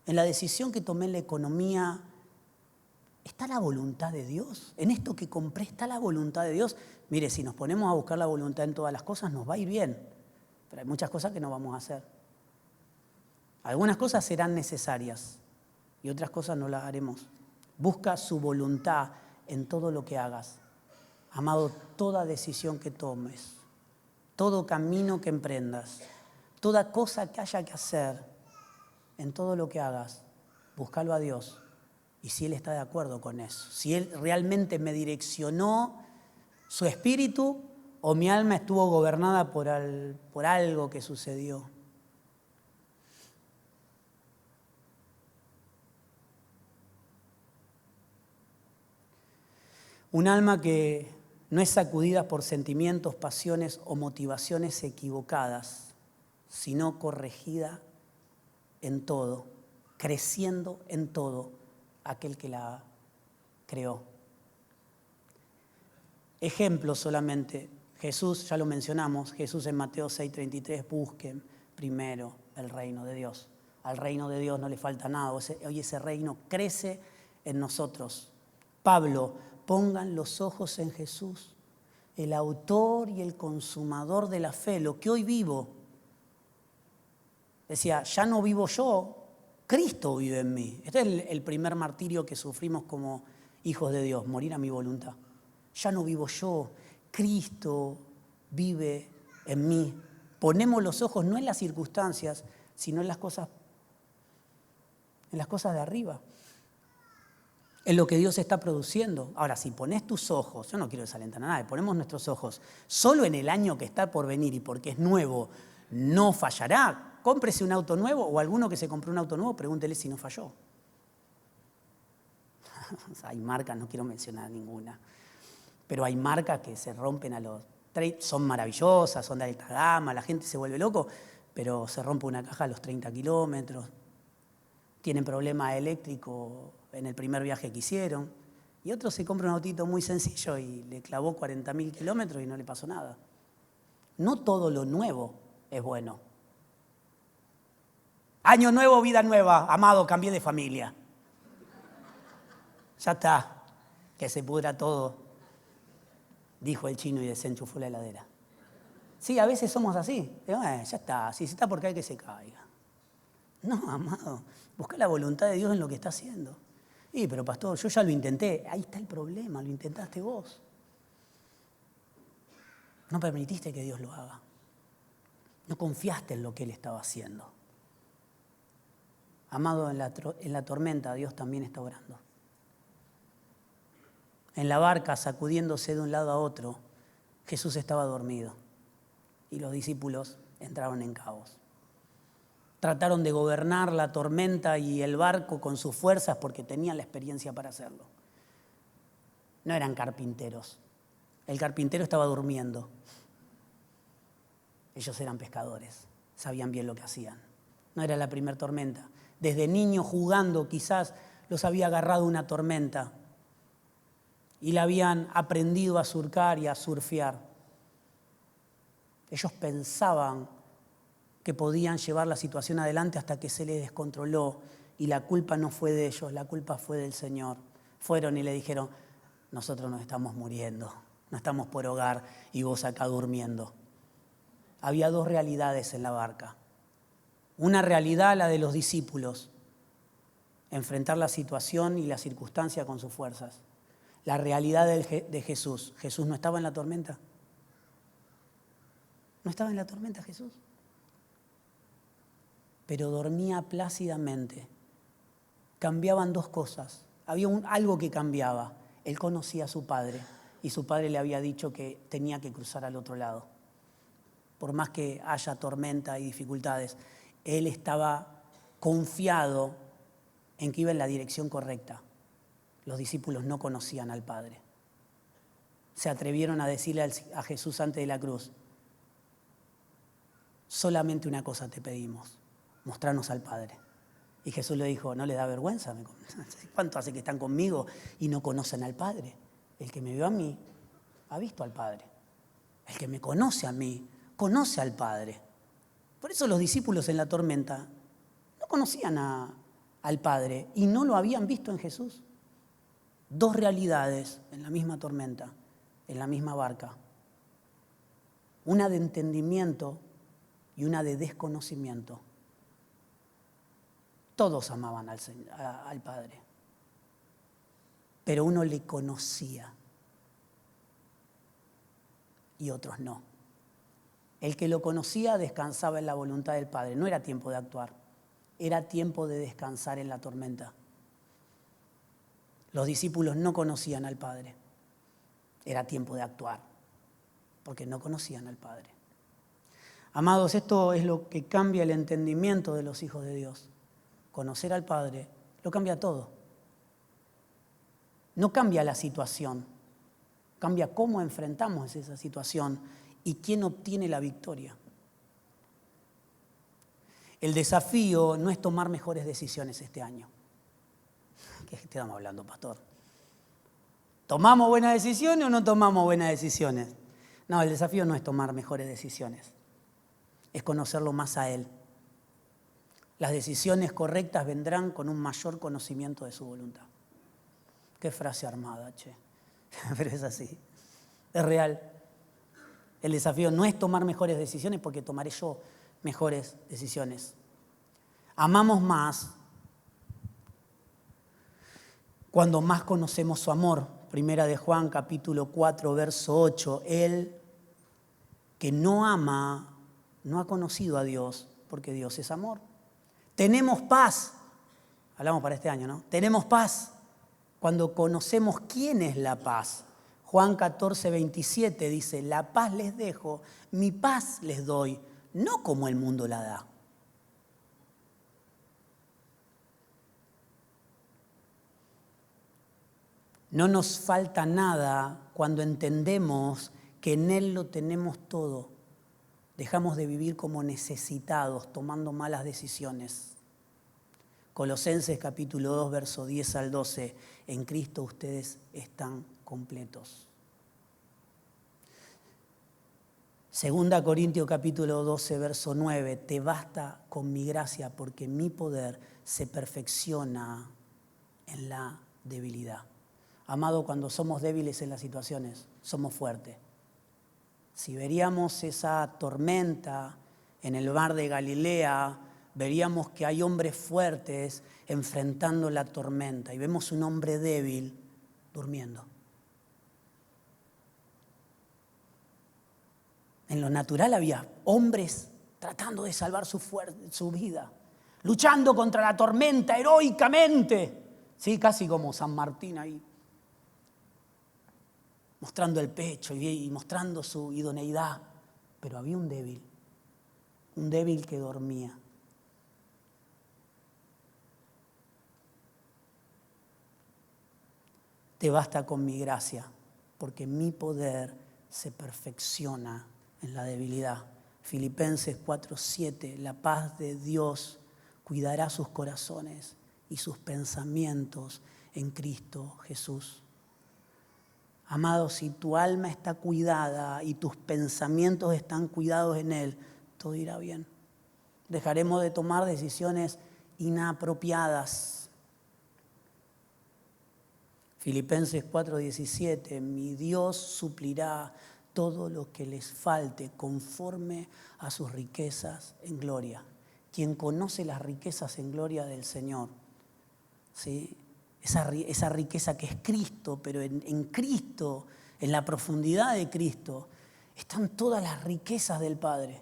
En la decisión que tomé en la economía, ¿está la voluntad de Dios? En esto que compré, ¿está la voluntad de Dios? Mire, si nos ponemos a buscar la voluntad en todas las cosas, nos va a ir bien. Pero hay muchas cosas que no vamos a hacer. Algunas cosas serán necesarias y otras cosas no las haremos. Busca su voluntad en todo lo que hagas. Amado, toda decisión que tomes, todo camino que emprendas, toda cosa que haya que hacer, en todo lo que hagas, búscalo a Dios. Y si Él está de acuerdo con eso, si Él realmente me direccionó su espíritu o mi alma estuvo gobernada por algo que sucedió. Un alma que no es sacudida por sentimientos, pasiones o motivaciones equivocadas, sino corregida en todo, creciendo en todo aquel que la creó. Ejemplo solamente, Jesús, ya lo mencionamos, Jesús en Mateo 6:33, busquen primero el reino de Dios. Al reino de Dios no le falta nada, hoy ese reino crece en nosotros. Pablo, pongan los ojos en Jesús, el autor y el consumador de la fe, lo que hoy vivo. Decía, ya no vivo yo, Cristo vive en mí. Este es el primer martirio que sufrimos como hijos de Dios, morir a mi voluntad. Ya no vivo yo, Cristo vive en mí. Ponemos los ojos no en las circunstancias, sino en las cosas de arriba, en lo que Dios está produciendo. Ahora, si pones tus ojos, yo no quiero desalentar a nadie, ponemos nuestros ojos solo en el año que está por venir y porque es nuevo, no fallará. Cómprese un auto nuevo o alguno que se compró un auto nuevo, pregúntele si no falló. Hay marcas, no quiero mencionar ninguna, pero hay marcas que se rompen a los 30, son maravillosas, son de alta gama, la gente se vuelve loco, pero se rompe una caja a los 30 kilómetros, tienen problema eléctrico en el primer viaje que hicieron, y otro se compra un autito muy sencillo y le clavó 40.000 kilómetros y no le pasó nada. No todo lo nuevo es bueno. Año nuevo, vida nueva, amado, cambié de familia. Ya está, que se pudra todo, dijo el chino y desenchufó la heladera. Sí, a veces somos así. Ya está, si se está por caer, que se caiga. No, amado, busca la voluntad de Dios en lo que está haciendo. Pero pastor, yo ya lo intenté. Ahí está el problema, lo intentaste vos. No permitiste que Dios lo haga. No confiaste en lo que Él estaba haciendo. Amado, en la tormenta Dios también está orando. En la barca, sacudiéndose de un lado a otro, Jesús estaba dormido y los discípulos entraron en caos. Trataron de gobernar la tormenta y el barco con sus fuerzas porque tenían la experiencia para hacerlo. No eran carpinteros. El carpintero estaba durmiendo. Ellos eran pescadores, sabían bien lo que hacían. No era la primera tormenta. Desde niños jugando quizás los había agarrado una tormenta y la habían aprendido a surcar y a surfear. Ellos pensaban que podían llevar la situación adelante hasta que se les descontroló y la culpa no fue de ellos, la culpa fue del Señor. Fueron y le dijeron, nosotros nos estamos muriendo, no estamos por hogar y vos acá durmiendo. Había dos realidades en la barca. Una realidad, la de los discípulos, enfrentar la situación y la circunstancia con sus fuerzas. La realidad de Jesús. Jesús no estaba en la tormenta. No estaba en la tormenta Jesús. Pero dormía plácidamente. Cambiaban dos cosas. Había algo que cambiaba. Él conocía a su padre y su padre le había dicho que tenía que cruzar al otro lado. Por más que haya tormenta y dificultades, él estaba confiado en que iba en la dirección correcta. Los discípulos no conocían al Padre. Se atrevieron a decirle a Jesús antes de la cruz, solamente una cosa te pedimos, mostrarnos al Padre. Y Jesús le dijo, ¿no les da vergüenza? ¿Cuánto hace que están conmigo y no conocen al Padre? El que me vio a mí, ha visto al Padre. El que me conoce a mí, conoce al Padre. Por eso los discípulos en la tormenta no conocían al Padre y no lo habían visto en Jesús. Dos realidades en la misma tormenta, en la misma barca. Una de entendimiento y una de desconocimiento. Todos amaban al Padre, pero uno le conocía y otros no. El que lo conocía descansaba en la voluntad del Padre. No era tiempo de actuar, era tiempo de descansar en la tormenta. Los discípulos no conocían al Padre. Era tiempo de actuar, porque no conocían al Padre. Amados, esto es lo que cambia el entendimiento de los hijos de Dios. Conocer al Padre lo cambia todo. No cambia la situación, cambia cómo enfrentamos esa situación y quién obtiene la victoria. El desafío no es tomar mejores decisiones este año. ¿Qué estamos hablando, pastor? ¿Tomamos buenas decisiones o no tomamos buenas decisiones? No, el desafío no es tomar mejores decisiones, es conocerlo más a Él. Las decisiones correctas vendrán con un mayor conocimiento de su voluntad. Qué frase armada, che. Pero es así. Es real. El desafío no es tomar mejores decisiones porque tomaré yo mejores decisiones. Amamos más cuando más conocemos su amor. Primera de Juan, capítulo 4, verso 8. El que no ama no ha conocido a Dios porque Dios es amor. Tenemos paz. Hablamos para este año, ¿no? Tenemos paz cuando conocemos quién es la paz. Juan 14, 27 dice, la paz les dejo, mi paz les doy, no como el mundo la da. No nos falta nada cuando entendemos que en Él lo tenemos todo. Dejamos de vivir como necesitados, tomando malas decisiones. Colosenses capítulo 2, verso 10 al 12. En Cristo ustedes están completos. Segunda Corintios capítulo 12, verso 9. Te basta con mi gracia porque mi poder se perfecciona en la debilidad. Amado, cuando somos débiles en las situaciones, somos fuertes. Si veríamos esa tormenta en el mar de Galilea, veríamos que hay hombres fuertes enfrentando la tormenta y vemos un hombre débil durmiendo. En lo natural había hombres tratando de salvar su vida, luchando contra la tormenta heroicamente, ¿sí? Casi como San Martín ahí, mostrando el pecho y mostrando su idoneidad. Pero había un débil que dormía. Te basta con mi gracia, porque mi poder se perfecciona en la debilidad. Filipenses 4:7, la paz de Dios cuidará sus corazones y sus pensamientos en Cristo Jesús. Amado, si tu alma está cuidada y tus pensamientos están cuidados en Él, todo irá bien. Dejaremos de tomar decisiones inapropiadas. Filipenses 4:17, mi Dios suplirá todo lo que les falte conforme a sus riquezas en gloria. Quien conoce las riquezas en gloria del Señor, ¿sí? Esa riqueza que es Cristo, pero en Cristo, en la profundidad de Cristo, están todas las riquezas del Padre.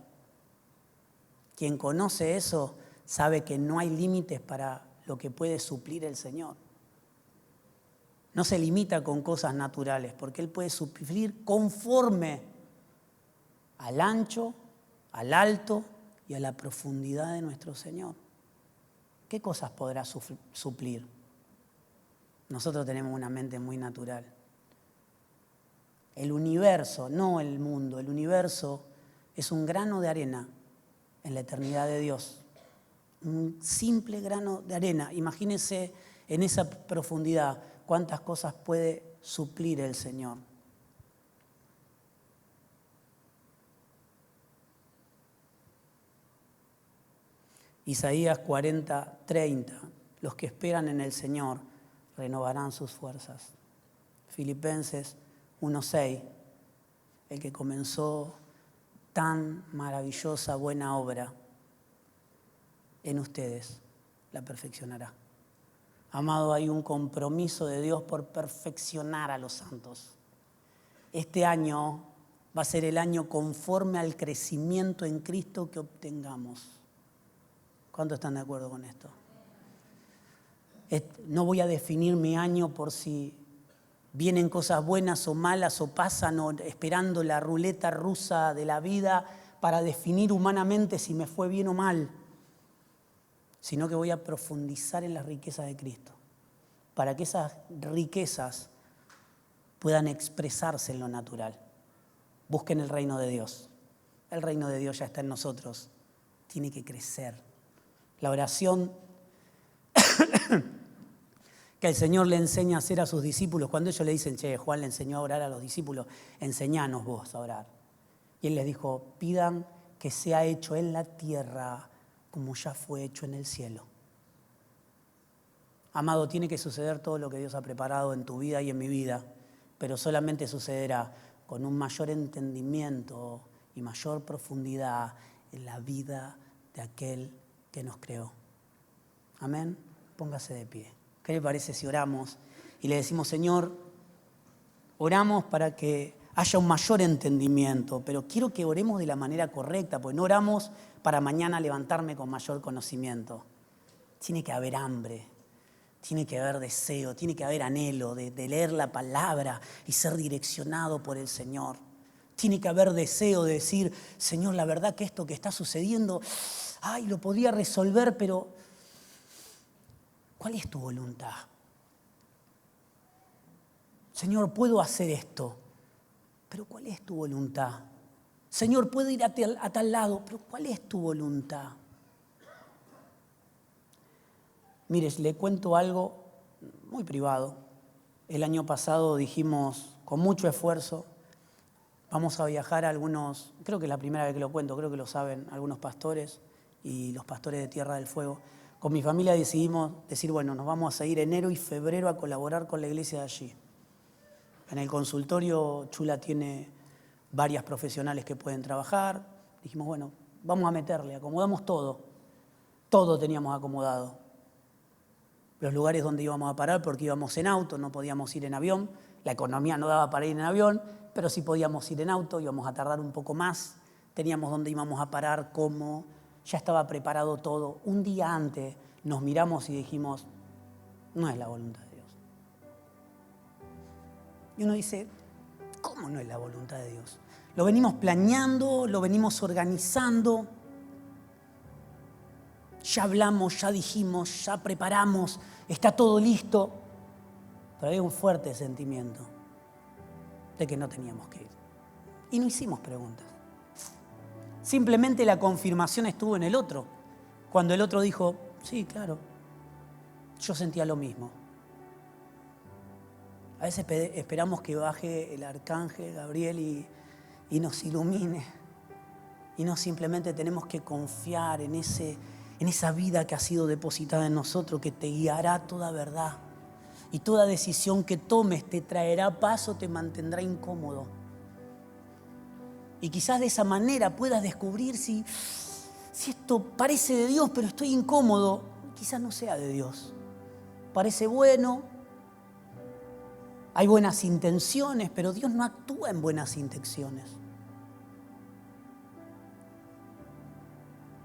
Quien conoce eso sabe que no hay límites para lo que puede suplir el Señor. No se limita con cosas naturales, porque Él puede suplir conforme al ancho, al alto y a la profundidad de nuestro Señor. ¿Qué cosas podrá suplir? Nosotros tenemos una mente muy natural. El universo, no el mundo, el universo es un grano de arena en la eternidad de Dios. Un simple grano de arena. Imagínense en esa profundidad cuántas cosas puede suplir el Señor. Isaías 40:30, los que esperan en el Señor renovarán sus fuerzas. Filipenses 1:6, el que comenzó tan maravillosa buena obra en ustedes la perfeccionará. Amado, hay un compromiso de Dios por perfeccionar a los santos. Este año va a ser el año conforme al crecimiento en Cristo que obtengamos. ¿Cuántos están de acuerdo con esto? No voy a definir mi año por si vienen cosas buenas o malas o pasan o esperando la ruleta rusa de la vida para definir humanamente si me fue bien o mal, sino que voy a profundizar en las riquezas de Cristo para que esas riquezas puedan expresarse en lo natural. Busquen el reino de Dios. El reino de Dios ya está en nosotros. Tiene que crecer. La oración que el Señor le enseña a hacer a sus discípulos, cuando ellos le dicen, che, Juan le enseñó a orar a los discípulos, enseñanos vos a orar. Y Él les dijo, pidan que sea hecho en la tierra como ya fue hecho en el cielo. Amado, tiene que suceder todo lo que Dios ha preparado en tu vida y en mi vida, pero solamente sucederá con un mayor entendimiento y mayor profundidad en la vida de aquel que nos creó. Amén. Póngase de pie. ¿Qué le parece si oramos y le decimos, Señor, oramos para que haya un mayor entendimiento, pero quiero que oremos de la manera correcta, porque no oramos para mañana levantarme con mayor conocimiento. Tiene que haber hambre, tiene que haber deseo, tiene que haber anhelo de leer la palabra y ser direccionado por el Señor. Tiene que haber deseo de decir, Señor, la verdad que esto que está sucediendo, lo podía resolver, pero ¿cuál es tu voluntad? Señor, puedo hacer esto, pero ¿cuál es tu voluntad? Señor, puedo ir a tal lado, pero ¿cuál es tu voluntad? Mire, le cuento algo muy privado. El año pasado dijimos, con mucho esfuerzo, vamos a viajar a algunos, creo que es la primera vez que lo cuento, creo que lo saben algunos pastores y los pastores de Tierra del Fuego. Con mi familia decidimos decir, bueno, nos vamos a ir enero y febrero a colaborar con la iglesia de allí. En el consultorio Chula tiene varias profesionales que pueden trabajar. Dijimos, bueno, vamos a meterle, acomodamos todo. Todo teníamos acomodado. Los lugares donde íbamos a parar porque íbamos en auto, no podíamos ir en avión. La economía no daba para ir en avión, pero sí podíamos ir en auto, íbamos a tardar un poco más. Teníamos dónde íbamos a parar, cómo. Ya estaba preparado todo. Un día antes nos miramos y dijimos, no es la voluntad de Dios. Y uno dice, ¿cómo no es la voluntad de Dios? Lo venimos planeando, lo venimos organizando. Ya hablamos, ya dijimos, ya preparamos, está todo listo. Pero había un fuerte sentimiento de que no teníamos que ir. Y no hicimos preguntas. Simplemente la confirmación estuvo en el otro. Cuando el otro dijo, sí, claro, yo sentía lo mismo. A veces esperamos que baje el arcángel Gabriel y nos ilumine. Y no, simplemente tenemos que confiar en esa vida que ha sido depositada en nosotros, que te guiará toda verdad. Y toda decisión que tomes te traerá paz o te mantendrá incómodo. Y quizás de esa manera puedas descubrir si esto parece de Dios, pero estoy incómodo. Quizás no sea de Dios. Parece bueno, hay buenas intenciones, pero Dios no actúa en buenas intenciones.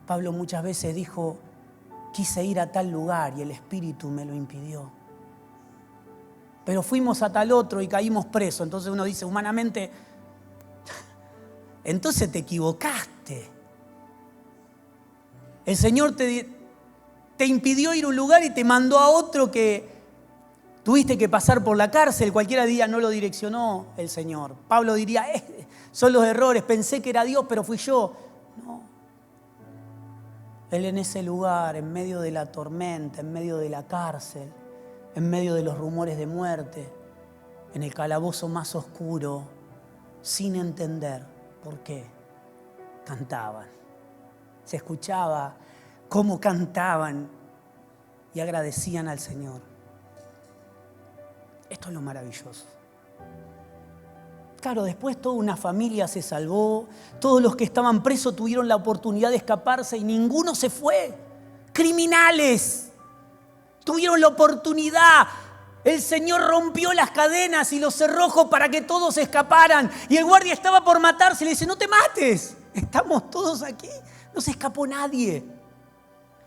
Pablo muchas veces dijo, quise ir a tal lugar y el Espíritu me lo impidió. Pero fuimos a tal otro y caímos presos. Entonces uno dice humanamente, entonces te equivocaste. El Señor te impidió ir a un lugar y te mandó a otro que tuviste que pasar por la cárcel. Cualquiera día no lo direccionó el Señor. Pablo diría, son los errores, pensé que era Dios, pero fui yo. No. Él en ese lugar, en medio de la tormenta, en medio de la cárcel, en medio de los rumores de muerte, en el calabozo más oscuro, sin entender por qué, cantaban. Se escuchaba cómo cantaban y agradecían al Señor. Esto es lo maravilloso. Claro, después toda una familia se salvó, todos los que estaban presos tuvieron la oportunidad de escaparse y ninguno se fue. Criminales tuvieron la oportunidad. El Señor rompió las cadenas y los cerrojos para que todos escaparan. Y el guardia estaba por matarse y le dice, no te mates, estamos todos aquí, no se escapó nadie.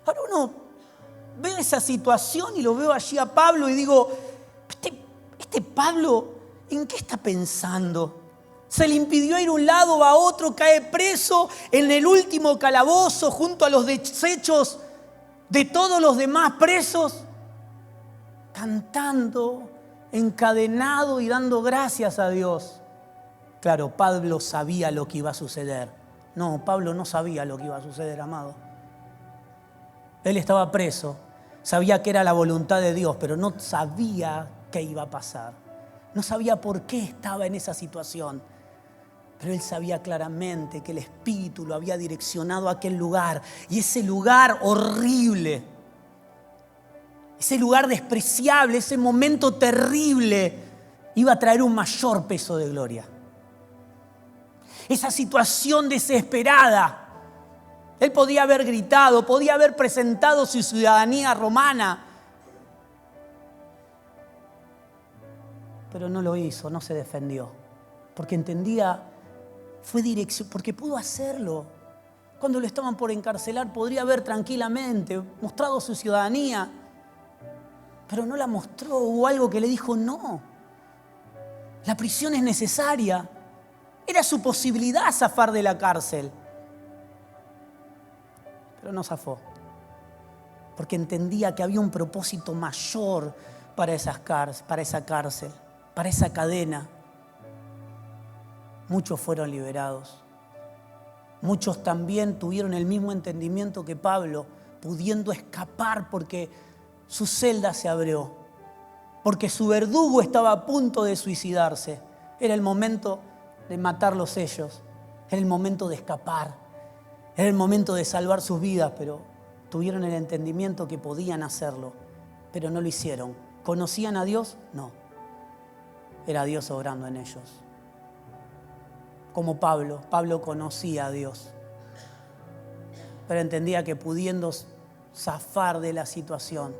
Ahora uno ve esa situación y lo veo allí a Pablo y digo, este Pablo, ¿en qué está pensando? Se le impidió ir a un lado o a otro, cae preso en el último calabozo junto a los desechos de todos los demás presos, cantando, encadenado y dando gracias a Dios. Claro, Pablo sabía lo que iba a suceder. No, Pablo no sabía lo que iba a suceder, amado. Él estaba preso, sabía que era la voluntad de Dios, pero no sabía qué iba a pasar. No sabía por qué estaba en esa situación. Pero él sabía claramente que el Espíritu lo había direccionado a aquel lugar. Y ese lugar horrible ese lugar despreciable, ese momento terrible, iba a traer un mayor peso de gloria. Esa situación desesperada. Él podía haber gritado, podía haber presentado su ciudadanía romana, pero no lo hizo, no se defendió, porque entendía, fue dirección, porque pudo hacerlo. Cuando lo estaban por encarcelar, podría haber tranquilamente mostrado su ciudadanía, pero no la mostró. Hubo algo que le dijo no. La prisión es necesaria. Era su posibilidad zafar de la cárcel. Pero no zafó, porque entendía que había un propósito mayor para esa cárcel, para esa cadena. Muchos fueron liberados. Muchos también tuvieron el mismo entendimiento que Pablo, pudiendo escapar porque su celda se abrió, porque su verdugo estaba a punto de suicidarse. Era el momento de matarlos ellos, era el momento de escapar. Era el momento de salvar sus vidas, pero tuvieron el entendimiento que podían hacerlo, pero no lo hicieron. ¿Conocían a Dios? No. Era Dios obrando en ellos. Como Pablo conocía a Dios, pero entendía que pudiendo zafar de la situación,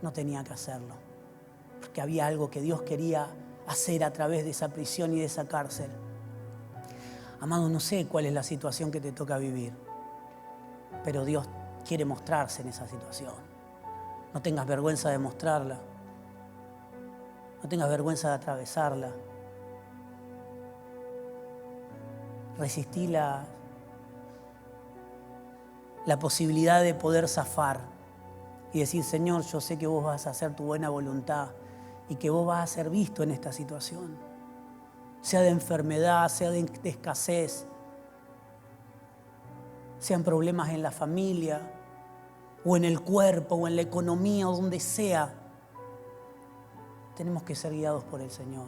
no tenía que hacerlo, porque había algo que Dios quería hacer a través de esa prisión y de esa cárcel. Amado, no sé cuál es la situación que te toca vivir, pero Dios quiere mostrarse en esa situación. No tengas vergüenza de mostrarla. No tengas vergüenza de atravesarla. Resistí la posibilidad de poder zafar y decir, Señor, yo sé que vos vas a hacer tu buena voluntad y que vos vas a ser visto en esta situación. Sea de enfermedad, sea de escasez, sean problemas en la familia, o en el cuerpo, o en la economía, o donde sea. Tenemos que ser guiados por el Señor.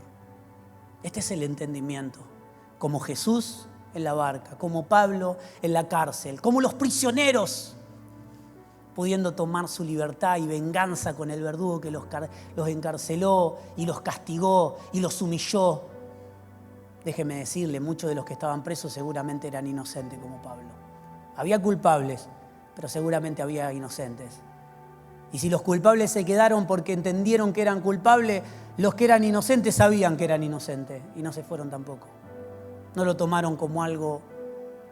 Este es el entendimiento. Como Jesús en la barca, como Pablo en la cárcel, como los prisioneros, pudiendo tomar su libertad y venganza con el verdugo que los encarceló y los castigó y los humilló. Déjeme decirle, muchos de los que estaban presos seguramente eran inocentes como Pablo. Había culpables, pero seguramente había inocentes. Y si los culpables se quedaron porque entendieron que eran culpables, los que eran inocentes sabían que eran inocentes y no se fueron tampoco. No lo tomaron como algo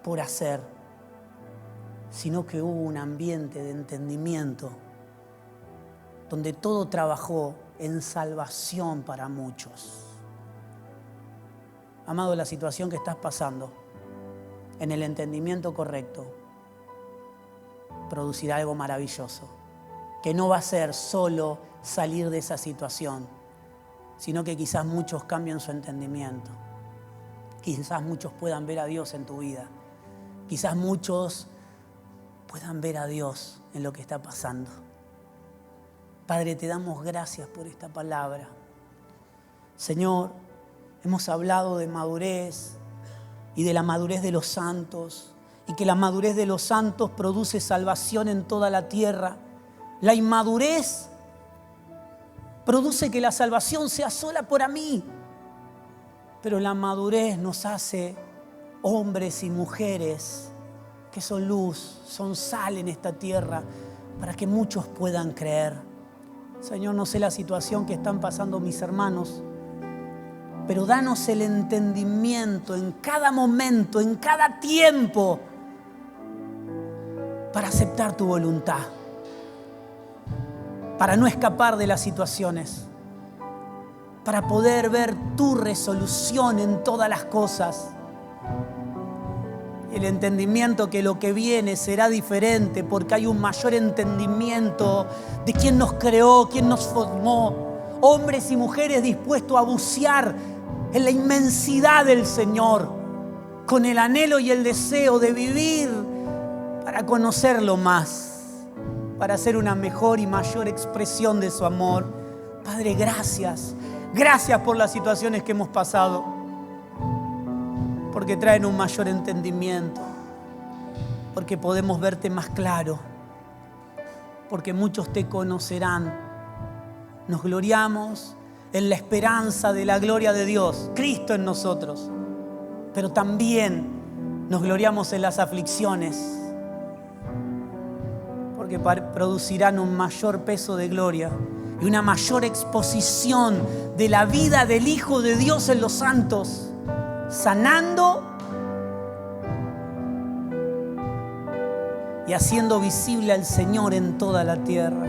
por hacer, sino que hubo un ambiente de entendimiento donde todo trabajó en salvación para muchos. Amado, la situación que estás pasando, en el entendimiento correcto, producirá algo maravilloso, que no va a ser solo salir de esa situación, sino que quizás muchos cambien su entendimiento. Quizás muchos puedan ver a Dios en tu vida. Quizás muchos puedan ver a Dios en lo que está pasando. Padre, te damos gracias por esta palabra. Señor, hemos hablado de madurez y de la madurez de los santos y que la madurez de los santos produce salvación en toda la tierra. La inmadurez produce que la salvación sea sola por mí, pero la madurez nos hace hombres y mujeres que son luz, son sal en esta tierra para que muchos puedan creer. Señor, no sé la situación que están pasando mis hermanos, pero danos el entendimiento en cada momento, en cada tiempo, para aceptar tu voluntad, para no escapar de las situaciones, para poder ver tu resolución en todas las cosas. El entendimiento que lo que viene será diferente porque hay un mayor entendimiento de quién nos creó, quién nos formó. Hombres y mujeres dispuestos a bucear en la inmensidad del Señor, con el anhelo y el deseo de vivir para conocerlo más, para hacer una mejor y mayor expresión de su amor. Padre, gracias. Gracias por las situaciones que hemos pasado, porque traen un mayor entendimiento, porque podemos verte más claro, porque muchos te conocerán. Nos gloriamos en la esperanza de la gloria de Dios, Cristo en nosotros. Pero también nos gloriamos en las aflicciones, porque producirán un mayor peso de gloria y una mayor exposición de la vida del Hijo de Dios en los santos, sanando y haciendo visible al Señor en toda la tierra.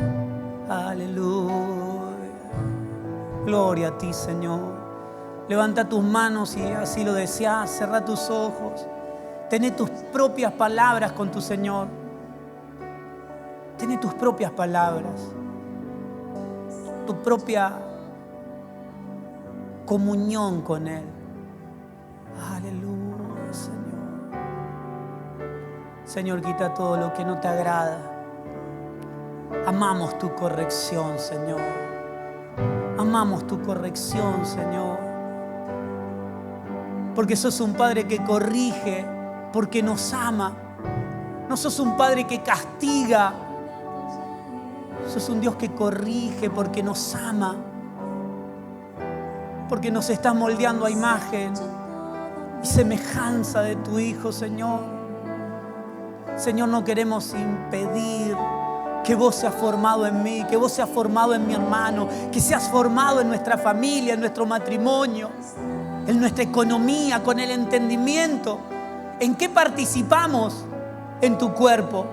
Aleluya. Gloria a ti, Señor. Levanta tus manos y así lo deseas. Cerra tus ojos. Tené tus propias palabras con tu Señor. Tené tus propias palabras. Tu propia comunión con Él. Aleluya, Señor. Señor, quita todo lo que no te agrada. Amamos tu corrección, Señor. Amamos tu corrección, Señor. Porque sos un Padre que corrige, porque nos ama. No sos un Padre que castiga. Sos un Dios que corrige porque nos ama. Porque nos estás moldeando a imagen y semejanza de tu Hijo, Señor. Señor, no queremos impedir que vos seas formado en mí, que vos seas formado en mi hermano, que seas formado en nuestra familia, en nuestro matrimonio, en nuestra economía, con el entendimiento. ¿En qué participamos? En tu cuerpo.